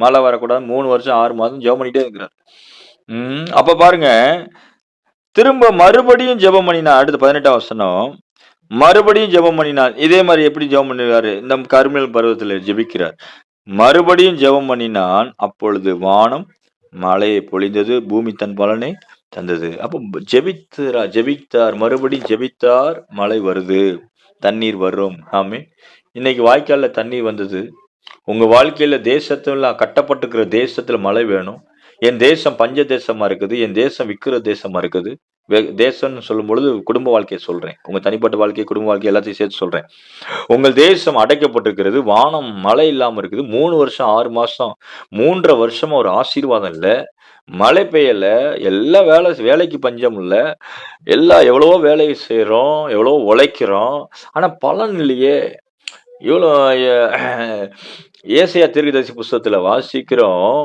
3 வருஷம் 6 மாதம் ஜெபம் பண்ணிட்டே இருக்கிறார். அப்ப பாருங்க, திரும்ப மறுபடியும் ஜெபம் பண்ணினார். அடுத்து 18ஆம் வசனம். மறுபடியும் ஜெபம் பண்ணினார். இதே மாதிரி எப்படி ஜெபம் பண்ணுவாரு? இந்த கர்மேல் பர்வதத்துல ஜெபிக்கிறார். மறுபடியும் ஜெபம் பண்ணினான். அப்பொழுது வானம் மழையை பொழிந்தது, பூமி தன் பலனை தந்தது. அப்போ ஜெபித்தார், மறுபடியும் ஜெபித்தார், மழை வருது, தண்ணீர் வரும். ஆமென். இன்னைக்கு வாய்க்கால்ல தண்ணீர் வந்தது. உங்க வாழ்க்கையில தேசத்துல கட்டப்பட்டிருக்கிற தேசத்துல மழை வேணும். என் தேசம் பஞ்ச தேசமா இருக்குது. என் தேசம் விக்கிற தேசமா இருக்குது. தேசம்னு சொல்லும் பொழுது குடும்ப வாழ்க்கையை சொல்றேன். உங்க தனிப்பட்ட வாழ்க்கை, குடும்ப வாழ்க்கை எல்லாத்தையும் சேர்த்து சொல்றேன். உங்கள் தேசம் அடைக்கப்பட்டிருக்கிறது. வானம் மழை இல்லாம இருக்குது. 3 வருஷம் 6 மாசம் 3.5 வருஷமா ஒரு ஆசீர்வாதம் இல்ல. மழை பெய்யல. எல்லா வேலைக்கு பஞ்சம் இல்ல. எவ்வளவோ வேலையை செய்றோம், எவ்வளவோ உழைக்கிறோம். ஆனா பலன் இல்லையே. இவ்வளோ ஏசாயா தீர்க்கதரிசி புஸ்தகத்துல வாசிக்கிறோம்.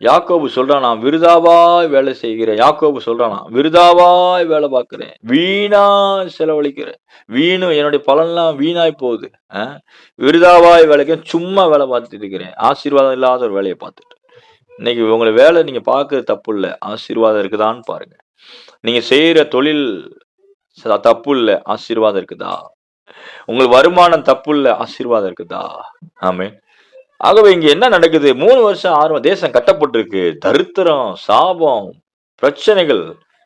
யாக்கோபு சொல்றான், நான் விருதாவாய் வேலை செய்கிறேன். யாக்கோபு சொல்றான், நான் விருதாவாய் வேலை பார்க்கிறேன், வீணா செலவழிக்கிறேன், என்னுடைய பலன்லாம் வீணாய் போகுது. விருதாவாய் வேலைக்கு சும்மா வேலை பார்த்துட்டு இருக்கிறேன். ஆசீர்வாதம் இல்லாத ஒரு வேலையை பார்த்துட்டு. இன்னைக்கு உங்களை வேலை நீங்க பார்க்கறது தப்பு இல்லை. ஆசீர்வாதம் இருக்குதான்னு பாருங்க. நீங்க செய்யற தொழில் தப்பு இல்லை. ஆசீர்வாதம் இருக்குதா? உங்களுக்கு வருமானம் தப்பு இல்ல, ஆசீர்வாதம் இருக்குதா? ஆமென். ஆகவே இங்க என்ன நடக்குது? 3 வருஷம் 6 தேசம் கட்டப்பட்டிருக்கு. தரித்திரம், சாபம், பிரச்சனைகள்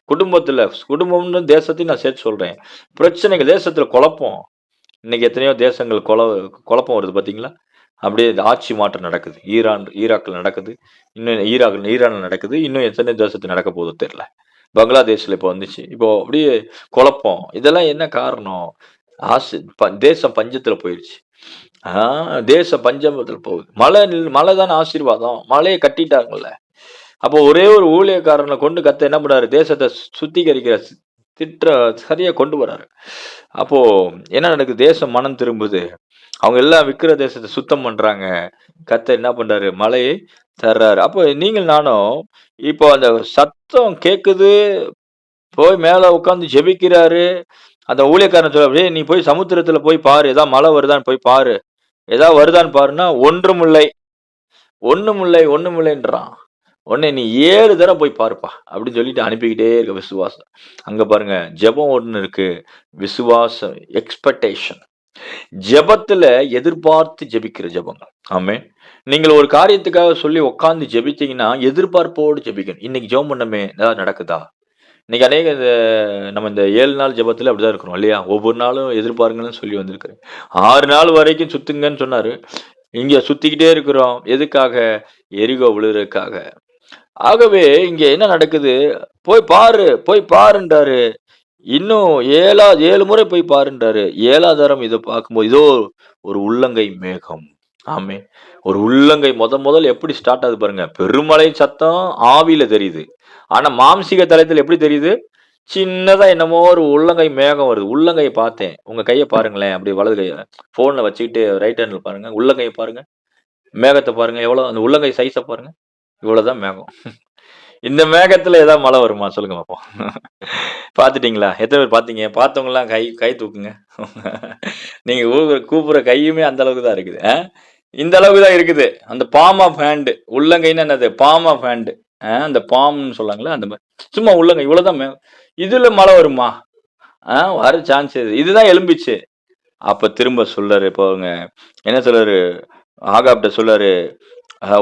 குடும்பம்னு தேசத்தையும் நான் சேர்த்து சொல்றேன். பிரச்சனைகள், தேசத்துல குழப்பம். இன்னைக்கு எத்தனையோ தேசங்கள் குழப்பம் வருது பாத்தீங்களா? அப்படியே ஆட்சி மாற்றம் நடக்குது. ஈராக்ல நடக்குது. இன்னும் ஈரான்ல நடக்குது. இன்னும் எத்தனை தேசத்துல நடக்க போகுதோ தெரியல. பங்களாதேஷ்ல இப்போ வந்துச்சு. இப்போ அப்படியே குழப்பம். இதெல்லாம் என்ன காரணம்? தேசம் பஞ்சத்துல போயிருச்சு. தேசம் பஞ்சமத்துல போகுது. மழை தானே ஆசீர்வாதம். மழையை கட்டிட்டாங்கல்ல. அப்போ ஒரே ஒரு ஊழியக்காரனை கொண்டு கத்த என்ன பண்ணாரு? தேசத்தை சுத்திகரிக்கிற திட்ட சரியா கொண்டு வராரு. அப்போ என்ன நடக்குது? தேசம் மனம் திரும்புது. அவங்க எல்லாம் விக்கிர தேசத்தை சுத்தம் பண்றாங்க. கர்த்தர் என்ன பண்றாரு? மழையை தர்றாரு. அப்போ நீங்கள் நானும் இப்போ அந்த சத்தம் கேக்குது. போய் மேல உட்கார்ந்து ஜெபிக்கிறாரு. அந்த ஊழியக்காரன் சொல்றாரு, "ஏய் நீ போய் சமுத்திரத்துல போய் பாரு. ஏதாவது மழை வருதான்னு போய் பாரு. ஏதாவது வருதான்னு பாருன்னா, ஒன்றுமில்லை, ஒண்ணுமில்லை, ஒண்ணுமில்லைன்றான். உடனே நீ 7 தடவ போய் பாருப்பா அப்படின்னு சொல்லிட்டு அனுப்பிக்கிட்டே இருக்க விசுவாசம். அங்க பாருங்க, ஜெபம் ஒண்ணு இருக்கு. விசுவாசம், எக்ஸ்பெக்டேஷன். ஜெபத்துல எதிர்பார்த்து ஜெபிக்கிற ஜெபங்கள். ஆமென். நீங்கள் ஒரு காரியத்துக்காக சொல்லி உட்கார்ந்து ஜெபிச்சீங்கன்னா, எதிர்பார்ப்போடு ஜெபிக்கணும். இன்னைக்கு ஜெபம் பண்ணோமே, ஏதாவது நடக்குதா? இன்னைக்கு அநேக நம்ம இந்த 7 நாள் ஜெபத்துல அப்படிதான் இருக்கிறோம் இல்லையா? ஒவ்வொரு நாளும் எதிர்பாருங்கன்னு சொல்லி வந்திருக்கிறேன். 6 நாள் வரைக்கும் சுத்துங்கன்னு சொன்னாரு. இங்க சுத்திக்கிட்டே இருக்கிறோம். எதுக்காக? எரிகோ விழுறதுக்காக. ஆகவே இங்க என்ன நடக்குது? போய் பாரு, போய் பாருன்றாரு. இன்னும் 7 முறை போய் பாருன்றாரு. 7வது தரம் இத பார்க்கும்போது, இதோ ஒரு உள்ளங்கை மேகம். ஆமென். ஒரு உள்ளங்கை முதல்ல எப்படி ஸ்டார்ட் ஆகுது பாருங்க. பெருமழை சத்தம் ஆவியில தெரியுது. ஆனா மாம்சீக தலத்துல எப்படி தெரியுது? சின்னதா என்னமோ ஒரு உள்ளங்கை மேகம் வருது. உள்ளங்கைய பார்த்தேன். உங்க கைய பாருங்களேன். அப்படியே வலது கைய ஃபோன்ல வச்சுக்கிட்டு ரைட் ஹேண்ட்ல பாருங்க. உள்ளங்கைய பாருங்க. மேகத்த பாருங்க. எவ்வளோ அந்த உள்ளங்கை சைஸ பாருங்க. இவ்வளவுதான் மேகம். இந்த மேகத்துல ஏதாவது மழை வருமா? சொல்லுங்க பாப்போம். பார்த்துட்டீங்களா? எத்தன பேர் பார்த்தீங்க? பார்த்தவங்கலாம் கை கை தூக்குங்க. நீங்க கூப்புற கையுமே அந்த அளவுக்கு தான் இருக்குது. இந்த அளவுக்கு தான் இருக்குது. அந்த பாம் ஆஃப் ஹேண்ட். உள்ளங்கைன்னா என்னது? Palm of hand. அந்த பாம்ன்னு சொல்றாங்கல்ல, அந்த மாரி. சும்மா உள்ளங்கை இவ்வளவுதான் மேகம். இதுல மழை வருமா? வர சான்ஸ் இதுதான் எலும்பிச்சு. அப்ப திரும்ப சொல்றாரு பாருங்க. என்ன சொல்றாரு? ஆகாப்ட்ட சொல்றாரு,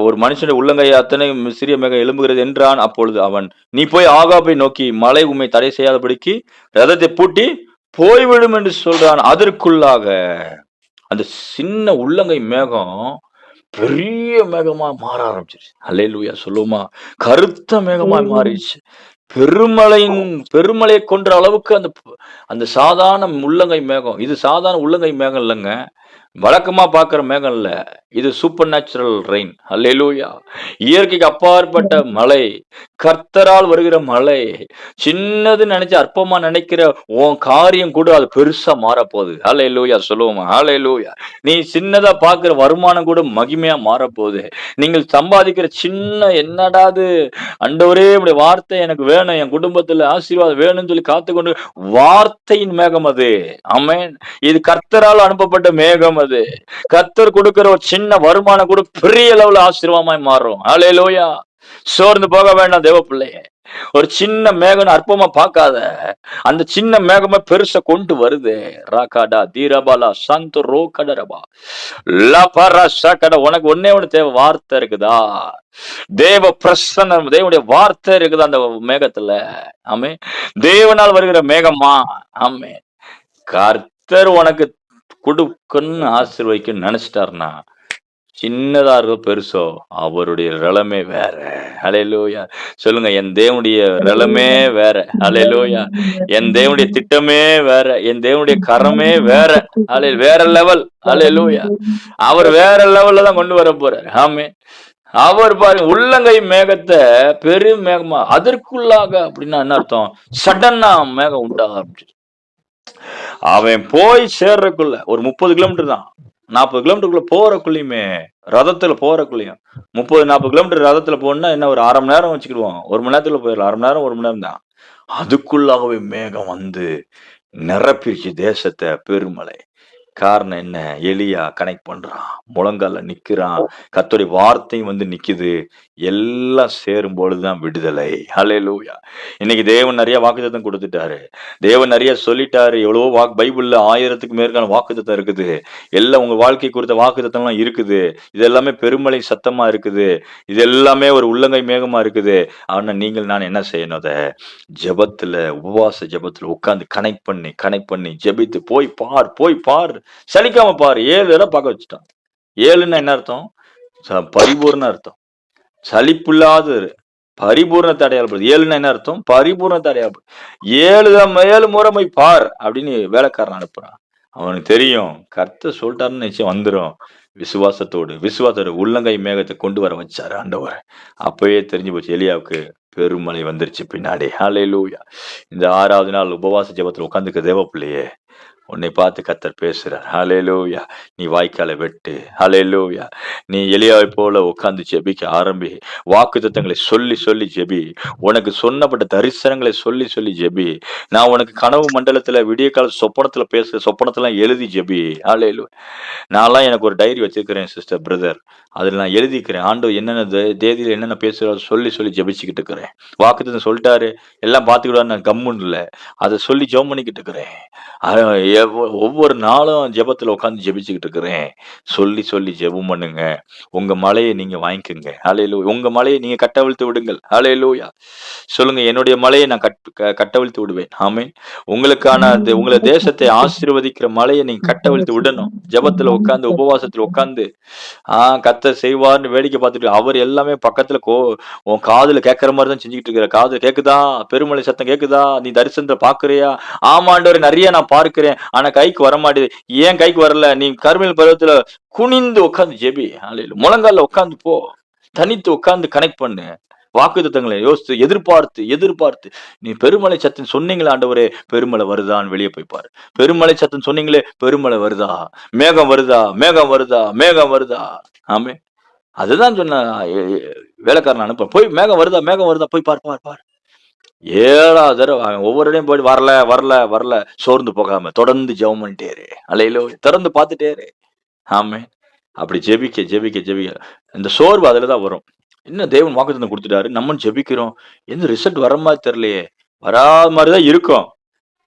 ஒரு மனுஷனுடைய உள்ளங்கை அத்தனை சிறிய மேகம் எழும்புகிறது என்றான். அப்பொழுது அவன், நீ போய் ஆகாபை நோக்கி, மழை உம்மை தடை செய்யாதபடிக்கு ரதத்தை பூட்டி போய்விடும் என்று சொல்றான். அதற்குள்ளாக அந்த சின்ன உள்ளங்கை மேகம் பெரிய மேகமா மாற ஆரம்பிச்சிருச்சு. அல்லேலூயா சொல்லுமா? கருத்த மேகமா மாறிடுச்சு. பெருமழையை கொன்ற அளவுக்கு அந்த அந்த சாதாரண உள்ளங்கை மேகம். இது சாதாரண உள்ளங்கை மேகம் இல்லைங்க. வழக்கமா பார்க்கிற மேகம் இல்ல. இது சூப்பர் நேச்சுரல் ரெயின். அல்லேலூயா. இயற்கைக்கு அப்பாற்பட்ட மழை. கர்த்தரால் வருகிற மழை. சின்னதுன்னு நினைச்சு அற்பமா நினைக்கிற உன் காரியம் கூட அது பெருசா மாறப்போகுது. அல்லேலூயா சொல்லுவோமா? அல்லேலூயா. நீ சின்னதா பார்க்கிற வருமானம் கூட மகிமையா மாறப்போகுது. நீங்கள் சம்பாதிக்கிற சின்ன என்னடாது ஆண்டவரே உம்முடைய வார்த்தை எனக்கு வேணும், என் குடும்பத்துல ஆசீர்வாதம் வேணும்னு சொல்லி காத்துக்கொண்டு வார்த்தையின் மேகம் அது. ஆமென். இது கர்த்தரால் அனுப்பப்பட்ட மேகம் அது. கர்த்தர் கொடுக்கிற ஒரு சின்ன வருமானம் கூட பெரிய லெவல்ல ஆசீர்வாதமாய் மாறும். அல்லேலூயா. சோர்ந்து போக வேண்டாம் தேவ பிள்ளையே. ஒரு சின்ன மேகம் அற்பமா பார்க்காத. அந்த சின்ன மேகமா பெருசா கொண்டு வருது. ராகாடா தீரபாலா சந்து ரோகடரபா லபரா சகட. உனக்கு ஒன்னே ஒண்ணு தேவை. வார்த்தை இருக்குதா? தேவ பிரசன்னம், தேவனுடைய வார்த்தை இருக்குது அந்த மேகத்துல. ஆமே. தேவனால் வருகிற மேகமா? ஆமே. கர்த்தர் உனக்கு கொடுக்கணும்னு ஆசீர்வதிக்கணும்னு நினைச்சிட்டாருன்னா, சின்னதா இருக்கோ பெருசோ அவருடைய நிலைமை வேற. அல்லேலூயா சொல்லுங்க. என் தேவனுடைய நிலைமே வேற. அல்லேலூயா. என் தேவனுடைய திட்டமே வேற. என் தேவனுடைய கரமே வேற. வேற லெவல். அல்லேலூயா. அவர் வேற லெவல்ல தான் கொண்டு வர போறாரு. ஆமே. அவர் பாருங்க, உள்ளங்கை மேகத்தை பெரும் மேகமா, அதற்குள்ளாக அப்படின்னா என்ன அர்த்தம்? சடனா மேகம் உண்டாக ஆரம்பிச்சு. அவன் போய் சேர்றதுக்குள்ள ஒரு 30 கிலோமீட்டர் தான், 40 கிலோமீட்டருக்குள்ள போறக்குள்ளயுமே, ரதத்துல போறக்குள்ளயும் 30-40 கிலோமீட்டர் ரதத்துல போனா என்ன, ஒரு 1/2 மணி நேரம் வச்சுக்கிடுவோம். 1 மணி நேரத்துல போயிடலாம். 1/2 மணி நேரம் 1 மணி நேரம் தான். அதுக்குள்ளாகவே மேகம் வந்து நிரப்பிருச்சு தேசத்தை. பெருமழை. காரணம் என்ன? எலியா கனெக்ட் பண்றான். முழங்கால நிக்கிறான். கர்த்தருடைய வார்த்தையும் வந்து நிக்குது. எல்லாம் சேரும் பொழுதுதான் விடுதலை. ஹல்லேலூயா. இன்னைக்கு தேவன் நிறைய வாக்குத்தத்தம் கொடுத்துட்டாரு. தேவன் நிறைய சொல்லிட்டாரு. எவ்வளவோ பைபிள்ல 1000க்கு மேற்கான வாக்குத்தத்தம் இருக்குது. எல்லாம் உங்க வாழ்க்கை குறித்த வாக்குத்தத்தம் எல்லாம் இருக்குது. இது எல்லாமே பெருமழை சத்தமா இருக்குது. இது எல்லாமே ஒரு உள்ளங்கை மேகமா இருக்குது. ஆனா நீங்கள் நான் என்ன செய்யணும்? அத ஜெபத்துல, உபவாச ஜெபத்துல உட்கார்ந்து கனெக்ட் பண்ணி ஜெபித்து போய் பார். சலிக்காம பாரு. 7 தடவை பார்க்க வச்சுட்டான். 7ன்னா என்ன அர்த்தம்? பரிபூர்ண அர்த்தம். சலிப்பில்லாத பரிபூர்ணத்தை அடையாளப்படுது. 7ன்னா என்ன அர்த்தம்? பரிபூர்ணத்தை அடையாளப்படுது. 7 முறைமை பார் அப்படின்னு வேலைக்காரன் அனுப்புறான். அவனுக்கு தெரியும் கர்த்தர் சொல்லிட்டாருன்னு நிச்சயம் வந்துடும். விசுவாசத்தோடு உள்ளங்கை மேகத்தை கொண்டு வர வச்சாரு ஆண்டவர். அப்பயே தெரிஞ்சு போச்சு எலியாவுக்கு பெருமழை வந்துருச்சு பின்னாடி. ஹல்லேலூயா. இந்த 6வது நாள் உபவாச ஜெபத்துல உட்கார்ந்துக்க தேவ பிள்ளையே, உன்னை பார்த்து கர்த்தர் பேசுறார். ஹல்லேலூயா. நீ வாய்க்காலை வெட்டு. ஹல்லேலூயா. நீ எலியாவை போல உட்கார்ந்து ஜெபிக்க ஆரம்பி. வாக்குத்தத்தங்களை சொல்லி சொல்லி ஜெபி. உனக்கு சொன்னப்பட்ட தரிசனங்களை சொல்லி சொல்லி ஜெபி. நான் உனக்கு கனவு மண்டலத்துல விடிய கால சொப்பனத்துல பேசுற சொப்பனத்தெல்லாம் எழுதி ஜெபி. ஹல்லேலூயா. நான்லாம் எனக்கு ஒரு டைரி வச்சிருக்கிறேன் சிஸ்டர் பிரதர். அதில் நான் எழுதிக்கிறேன் ஆண்டவர் என்னென்ன தேதியில் என்னென்ன பேசுகிறாரு சொல்லி சொல்லி ஜெபிச்சுக்கிட்டு இருக்கிறேன். வாக்குத்தத்தம் சொல்லிட்டாரு எல்லாம் பார்த்துக்கிடுவாரு, நான் கம்முன்னு இல்லை, அதை சொல்லி ஜெபம் பண்ணிக்கிட்டு இருக்கிறேன். ஒவ்வொரு நாளும் ஜெபத்தில் உட்காந்து ஜெபிச்சுக்கிட்டு இருக்கிறேன். சொல்லி சொல்லி ஜெபம் பண்ணுங்க. உங்க மலையை நீங்க வாங்கிக்கோங்க. ஹல்லேலூயா. உங்க மலையை நீங்க கட்டவிழ்த்து விடுங்கள். ஹல்லேலூயா. சொல்லுங்க, என்னுடைய மலையை நான் கட்டவிழ்த்து விடுவேன். ஆமென். உங்களுக்கான உங்களை தேசத்தை ஆசீர்வதிக்கிற மலையை நீங்க கட்டவிழ்த்து விடணும். ஜெபத்துல உட்காந்து உபவாசத்துல உட்காந்து கர்த்தர் செய்வார்னு வேடிக்கை பார்த்துட்டு அவர் எல்லாமே பக்கத்துல உன் காதுல கேட்கற மாதிரி தான் செஞ்சுக்கிட்டு இருக்கிற. காது கேக்குதா? பெருமழை சத்தம் கேக்குதா? நீ தரிசனத்தை பாக்குறியா? ஆமாண்டவர் நிறைய நான் பார்க்கிறேன், ஆனா கைக்கு வர மாட்டேது. ஏன் கைக்கு வரல? நீ கர்மேல் பருவத்துல குனிந்து உட்காந்து ஜெபி. முழங்கால உட்காந்து போ, தனித்து உட்காந்து கனெக்ட் பண்ணு. வாக்குத்தத்தங்களை யோசித்து எதிர்பார்த்து நீ பெருமழை சத்தம் சொன்னீங்களே ஆண்டவரே, பெருமழை வருதான்னு வெளியே போய் பாரு. பெருமழை சத்தம் சொன்னீங்களே, பெருமழை வருதா? மேகம் வருதா? ஆமே, அதுதான் சொன்ன வேலைக்காரன் அனுப்ப. போய் மேகம் வருதா போய் பார். 7வது தடவை ஒவ்வொரு இடையும் போய் வரல சோர்ந்து போகாம தொடர்ந்து ஜெபம் பண்ணிட்டேரு. அல்லேலூயா. திறந்து பார்த்துட்டேரு. ஆமே. அப்படி ஜெபிக்க இந்த சோர்வு அதுலதான் வரும். இன்னும் தேவன் வாக்குத்தத்தம் கொடுத்துட்டாரு, நம்ம ஜெபிக்கிறோம், எந்த ரிசல்ட் வர மாதிரி தெரியலையே, வராத மாதிரிதான் இருக்கும்.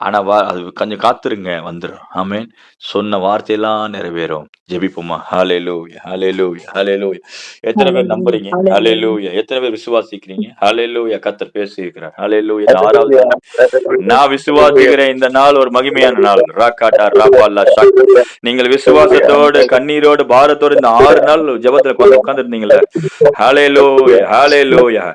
ஆனா அது கொஞ்சம் காத்துருங்க, வந்துடும். ஆமென். சொன்ன வார்த்தையெல்லாம் நிறைவேறும். ஜெபிப்போமா? ஹல்லேலூயா. எத்தனை பேர் நம்புறீங்க? ஹல்லேலூயா. எத்தனை பேர் விசுவாசிக்கிறீங்க? ஹல்லேலூயா. கர்த்தர் பேசியிருக்கிறார். ஹல்லேலூயா. 6வது நான் விசுவாசிக்கிறேன். இந்த நாள் ஒரு மகிமையான நாள். ராகாட்டா ராபாலா ஷாக். நீங்கள் விசுவாசத்தோடு கண்ணீரோடு பாரத்தோடு இந்த 6 நாள் ஜெபத்துல உட்கார்ந்து இருந்தீங்களே. ஹல்லேலூயா.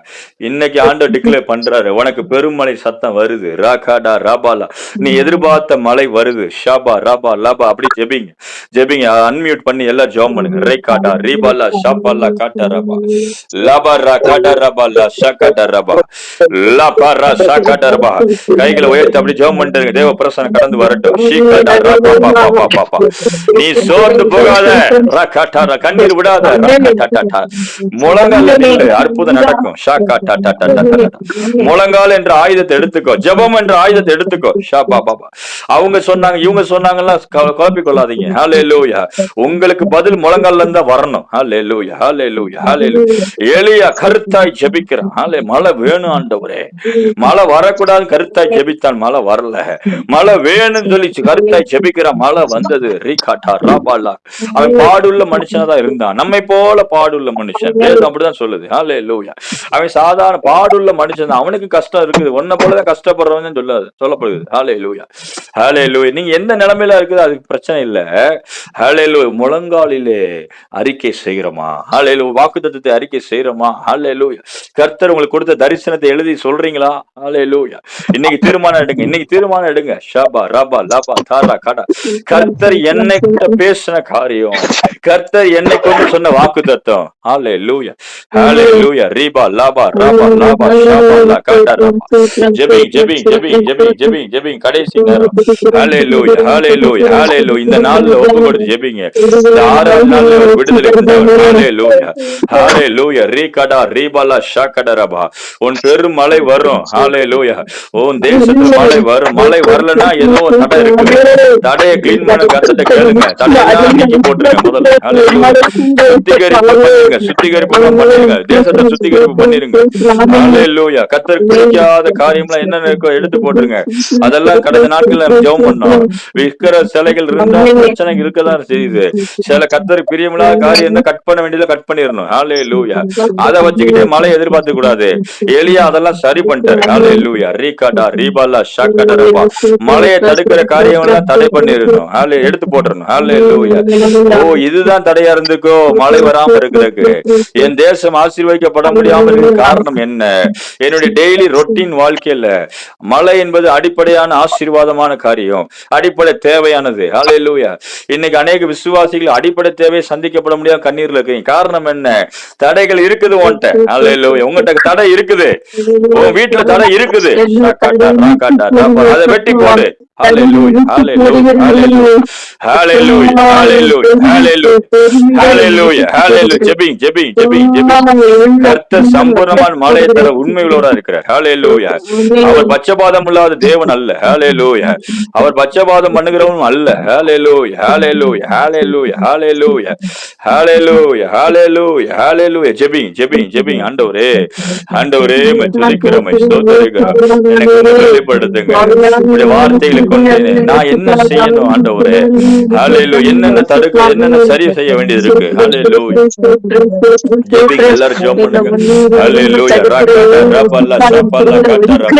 இன்னைக்கு ஆண்டவர் டிக்ளேர் பண்றாரு, உனக்கு பெருமழை சத்தம் வருது. ராகாடா ராபாலா. நீ எதிர்பார்த்த மழை வருது. ஷாபா ராபா லாபா. அப்படி ஜெபிங்க. அன்மியூட் பண்ணி எல்லாம் ஜெபம் பண்ணுங்க. ரேகாடா ரீபாலா ஷாபாலா காட்டா ராபா லாபா ரா காடா ராபா லா ஷாகாடா ராபா லாபா ரா ஷாகாடா ராபா. கைகளை உயர்த்தி அப்படி ஜெபம் பண்ணிட்டு தேவ பிரசன்னம் கடந்து வரட்டும். ஷீகாடா ராபா பாபா பாபா. நீ சோர்ந்து போகாத. ராகாடா கண்ணீர் விடாத. ராகாடா முழங்கால நில்லு, அற்புதம் நடக்கும். ஷாகாடா முழங்கால் என்ற ஆயுதத்தை எடுத்துக்கோ. ஜெபம் என்ற ஆயுதத்தை எடுத்துக்கோ. அவங்க சொன்னாங்க இவங்க சொன்னாங்கலாம் குழப்பிக் கொள்ளாதீங்க. ஹல்லேலூயா. உங்களுக்கு பதில் முழங்கால்ல இருந்தா வரணும். ஹல்லேலூயா. எலியா கருத்தாய் ஜெபிக்கிறான். மழை வேணும் ஆண்டவரே, மழை வரக்கூடாது கருத்தாய் ஜெபித்தான், மழை வரல. மழை வேணும்னு சொல்லி கருத்தாய் ஜெபிக்கிறான், மழை வந்தது. ரீகாட்டா ராபாலா. அவன் பாடுள்ள மனுஷனா தான் இருந்தான், நம்மை போல பாடுள்ள மனுஷன். அப்படிதான் சொல்லுது. ஹல்லேலூயா. அவன் சாதாரண பாடுள்ள மனுஷன், அவனுக்கு கஷ்டம் இருக்குது, உன்னை போலதான் கஷ்டப்படுறவன் சொல்லப்படுது. ஹல்லேலூயா. நீங்க எந்த நிலைமையில இருக்குது அதுக்கு பிரச்சனை இல்ல. ஹல்லேலூயா. முழங்காலிலே அறிக்கை செய்கிறோமா? ஹல்லேலூயா. வாக்குத்தத்தத்தை அறிக்கை செய்கிறோமா? ஹல்லேலூயா. கர்த்தர் உங்களுக்கு கொடுத்த தரிசனத்தை எழுதி சொல்றீங்களா? ஹல்லேலூயா. இன்னைக்கு தீர்மானம் எடுங்க. ஷாபா ராபா லாபா தாரா காடா. கர்த்தர் என்னை பேசின காரியம், கர்த்தர் என்னை கொண்டு சொன்ன வாக்குத்தத்தம். ஹல்லேலூயா. ரீபா லாபா ராபா லாபா ஷாபா லா காடா ராபா. ஜெபிங் கடைசி நேரம். ஹல்லேலூயா. இந்த நாள்ல ஒப்புக்கொடுத்து ஜெபிங்க. இந்த 6வது நாள்ல விடுதலை உண்டாகும். ஹல்லேலூயா. ரீகடா ரீபாலா ஷாகடா ரபா. உன் பெரும் மழை வரும். ஹல்லேலூயா. உன் தேசத்துல மழை வரும். மழை வரலன்னா ஏதோ ஒரு தடை இருக்கு. தடையை கிளீன் பண்ண கர்த்தர்ட்ட கேளுங்க. தடையெல்லாம் நீக்கி போட்டுருங்க. முதல்ல சுத்திகரிப்பு பண்ணிருங்க. தேசத்தை சுத்திகரிப்பு பண்ணிருங்க. ஹல்லேலூயா. கர்த்தருக்கு பிடிக்காத காரியம்லாம் என்னென்ன இருக்கோ எடுத்து போட்டுருங்க. அதெல்லாம் கடந்த நாட்கள் நம்ம ஜெபம் பண்ணோம். விற்கிற சிலைகள் இருந்தா பிரச்சனை இருக்கதான் செய்யுது. சில கர்த்தருக்கு பிரியமில்லாத காரியம் இருந்தா கட் பண்ண வேண்டியதை கட் பண்ணிடணும். ஹல்லேலூயா. அதை வச்சுக்கிட்டே மழை எதிர்பார்க்க கூடாது. எலியா அதெல்லாம் சரி பண்ணிட்டாரு. ஹல்லேலூயா. ரீகாடா ரீபாலா ஷாக்கடரபா. மழையை தடுக்கிற காரியம் எல்லாம் தடை பண்ணிடணும். எடுத்து போட்டுறணும். ஹல்லேலூயா. ஓ, இதுதான் தடையா இருந்துக்கோ மழை வராம இருக்கிறதுக்கு. என் தேசம் ஆசீர்வதிக்கப்பட முடியாம இருக்கிற காரணம் என்ன? என்னுடைய டெய்லி ரொட்டீன் வாழ்க்கையில மழை என்பது அடிப்படையான ஆசீர்வாதமான காரியம், அடிப்படை தேவையானது. ஹல்லேலூயா. இன்னைக்கு அநேக விசுவாசிகள் அடிப்படை தேவையை சந்திக்கப்பட முடியாம கண்ணீர்ல இருக்கீங்க. காரணம் என்ன? தடைகள் இருக்குது உன்கிட்ட. ஹல்லேலூயா. உங்ககிட்ட தடை இருக்குது, உன் வீட்டுல தடை இருக்குது. அதை வெட்டி போடு. ஹல்லேலூயா. ஹல்லேலூயா. ஹல்லேலூயா. ஹல்லேலூயா. ஹல்லேலூயா. ஹல்லேலூயா. ஹல்லேலூயா. ஜெபிங் ஜெபிங் ஜெபிங் ஜெபிங். கர்த்தர் சம்பூர்ணமான மழையை தர உண்மைகளோட இருக்கிறார். ஹல்லேலூயா. அவர் பட்சபாதம் இல்லாத தேவன் அல்ல. ஹல்லேலூயா. அவர் பட்சபாதம் பண்ணுகிறவனும் அல்ல. ஹல்லேலூயா. ஹல்லேலூயா. ஹல்லேலூயா. ஹல்லேலூயா. ஹல்லேலூயா. ஹல்லேலூயா. ஹல்லேலூயா. ஜெபிங் ஜெபிங் ஜெபிங். ஆண்டவரே, ஆண்டவரே துதிக்கிறோம், ஸ்தோத்திரிக்கிறோம். எனக்கு வெளிப்படுத்துங்க உடைய வார்த்தைகளை கொண்டு நான் என்ன செய்யணும் ஆண்டவரே. ஹல்லேலூயா. என்னென்ன தடுக்க, என்னென்ன சரி செய்ய வேண்டியது இருக்கு. ஹல்லேலூயா. ஜெபிங்க, எல்லாரும் ஜெபம் பண்ணுங்க. ஹல்லேலூயா. ராகடா ரபல்லா சபல்லா கட்டரபா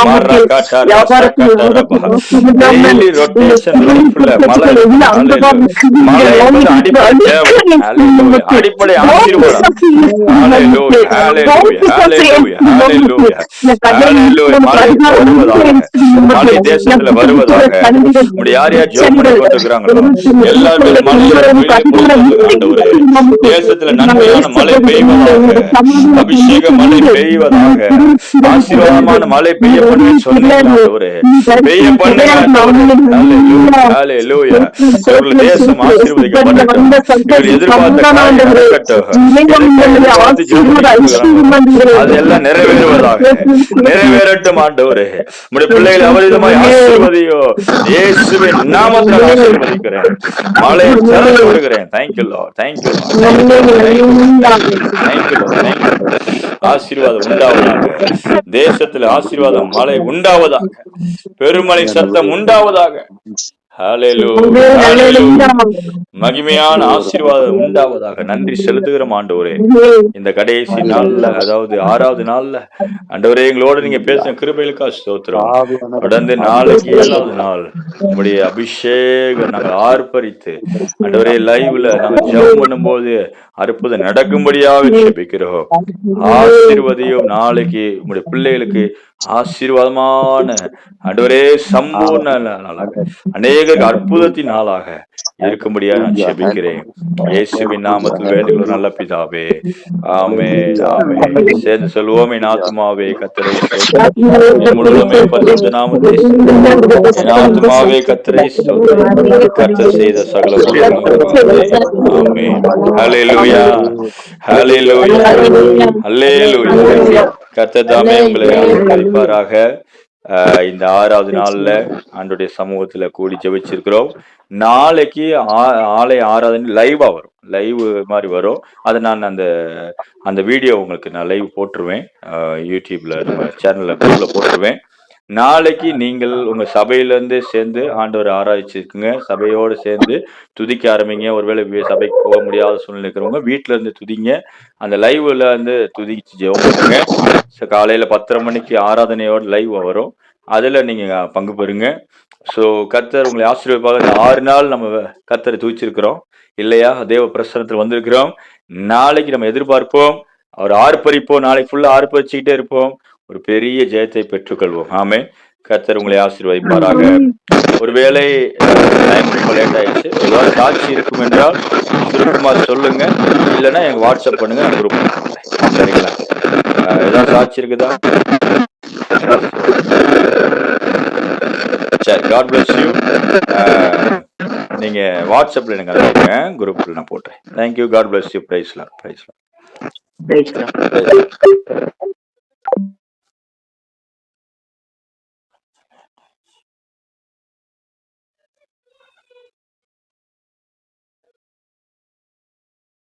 மரகடா ரசகடரபா. டெய்லி ரொட்டேஷன் லைஃப்ல மழை. ஹல்லேலூயா. மழை என்பது அடிப்படை தேவை. ஹல்லேலூயா. அடிப்படை ஆசீர்வாதம். ஹல்லேலூயா. ஹல்லேலூயா. ஹல்லேலூயா. ஹல்லேலூயா. ஹல்லேலூயா. மழை வருவதாக, மழை தேசத்துல வருவதாக. யார் யார் ஜெபம் பண்ணி கொண்டிருக்கிறாங்களோ எல்லாருமே ஆண்டவரே, தேசத்துல நன்மையான மழை பெய்வதாக, அபிஷேக மழை பெய்வதாக, ஆசீர்வாதமான மழை பெய்ய பண்ணி சொன்னீங்களே, பெய்ய பண்ணுங்க. ஹல்லேலூயா. தேசம் ஆசீர்வதிக்கப்படட்டும். எதிர்பார்த்த காரியம் நடக்கட்டும். அதெல்லாம் நிறைவேறுவதாக, நிறைவேறட்டும் ஆண்டவரே. உம்முடைய பிள்ளைகளை அவரிதமாய் ஆசீர்வதியோ. இயேசுவின் நாமத்தில் ஆசீர்வதிக்கிறேன். மழையை திறந்து விடுகிறேன். Thank you Lord. Thank you Lord. Thank you Lord. Thank you. ஆசீர்வாதம் உண்டாவதாக. தேசத்தில் ஆசீர்வாதம் மழை உண்டாவதாக. பெருமழை சத்தம் உண்டாவதாக. ஹல்லேலூயா. ஹல்லேலூயா. மகிமையான ஆசீர்வாதம் உண்டாவதாக. நன்றி செலுத்துகிறோம் ஆண்டவரே. இந்த கடைசி நாள்ல, அதாவது 6வது நாள்ல ஆண்டவரே எங்களோட நீங்க பேசின கிருபைகளுக்கா ஸ்தோத்திரம். தொடர்ந்து நாளைக்கு 7வது நாள் உங்களுடைய அபிஷேகம் நாங்கள் ஆர்ப்பரித்து ஆண்டவரே லைவ்ல நாங்கள் ஜெபம் பண்ணும்போது அற்புதம் நடக்கும்படியாக ஜெபிக்கிறோம். ஆசீர்வதியும் நாளைக்கு உங்களுடைய பிள்ளைகளுக்கு ஆசீர்வாதமான ஆண்டவரே சம்பூர்ண நாளாக, அநேகருக்கு அற்புதத்தின் நாளாக இருக்கும்படியா நான் ஜெபிக்கிறேன். இயேசுவின் நாமத்தில் வேண்டுகிறோம் நல்ல பிதாவே. ஆமென். ஆமென். சேர்ந்து சொல்வோம். என் ஆத்துமாவே கர்த்தரை ஸ்தோத்திரி, என் முழுவதுமே பரிசுத்த நாமத்தை ஸ்தோத்திரி. என் ஆத்துமாவே கர்த்தரை ஸ்தோத்திரி, கர்த்தர் செய்த சகல உபகாரங்களுக்காக. ஆமென். ஹல்லேலூயா. ஹல்லேலூயா. ஹல்லேலூயா. கர்த்தர் தாமே உங்களை ஆசீர்வதிப்பாராக. இந்த 6வது நாள்ல ஆண்டவருடைய சமூகத்துல கூடி ஜெபிச்சிருக்கிறோம். நாளைக்கு ஆலய ஆராதனை லைவா வரும், லைவ் மாதிரி வரும். அதை நான் அந்த வீடியோ உங்களுக்கு நான் லைவ் போட்டுருவேன். யூடியூப்ல நம்ம சேனல்ல போட்டுருவேன். நாளைக்கு நீங்கள் உங்க சபையில இருந்து சேர்ந்து ஆண்டவர் ஆராய்ச்சிருக்குங்க, சபையோடு சேர்ந்து துதிக்க ஆரம்பிங்க. ஒருவேளை சபைக்கு போக முடியாத சூழ்நிலை இருக்கிறவங்க வீட்டுல இருந்து துதிங்க. அந்த லைவ்ல இருந்து துதிச்சு ஜெபம் பண்ணுங்க. காலையில 10:30 மணிக்கு ஆராதனையோட லைவ் வரும், அதுல நீங்க பங்கு பெறுங்க. ஸோ கர்த்தர் உங்களை ஆசீர்வதிப்பாக. இந்த 6 நாள் நம்ம கர்த்தரை துதிச்சிருக்கிறோம் இல்லையா, தேவ பிரசன்னத்தில் வந்திருக்கிறோம். நாளைக்கு நம்ம எதிர்பார்ப்போம், அவர் ஆர்ப்பரிப்போம். நாளைக்கு ஃபுல்லா ஆர்ப்பரிச்சுக்கிட்டே இருப்போம். ஒரு பெரிய ஜெயத்தை பெற்றுக்கொள்வோம். ஆமென். கர்த்தர் உங்களை ஆசீர்வதிப்பாராக. ஒருவேளை ரொம்ப லேட் ஆயிடுச்சு, ஏதாவது சாட்சி இருக்கும் என்றால் சுருக்கமா சொல்லுங்க, இல்லைன்னா எங்க வாட்ஸ்அப் பண்ணுங்க, நான் குரூப் பண்ணுறேன். சரிங்களா? ஏதாவது சாட்சி இருக்குதா? சரி, காட் பிளஸ் யூ. நீங்க வாட்ஸ்அப்ல எனக்கு அனுப்புங்க, குரூப்ல நான் போட்டுறேன். Thank you. God bless you. Praise Lord. Praise Lord.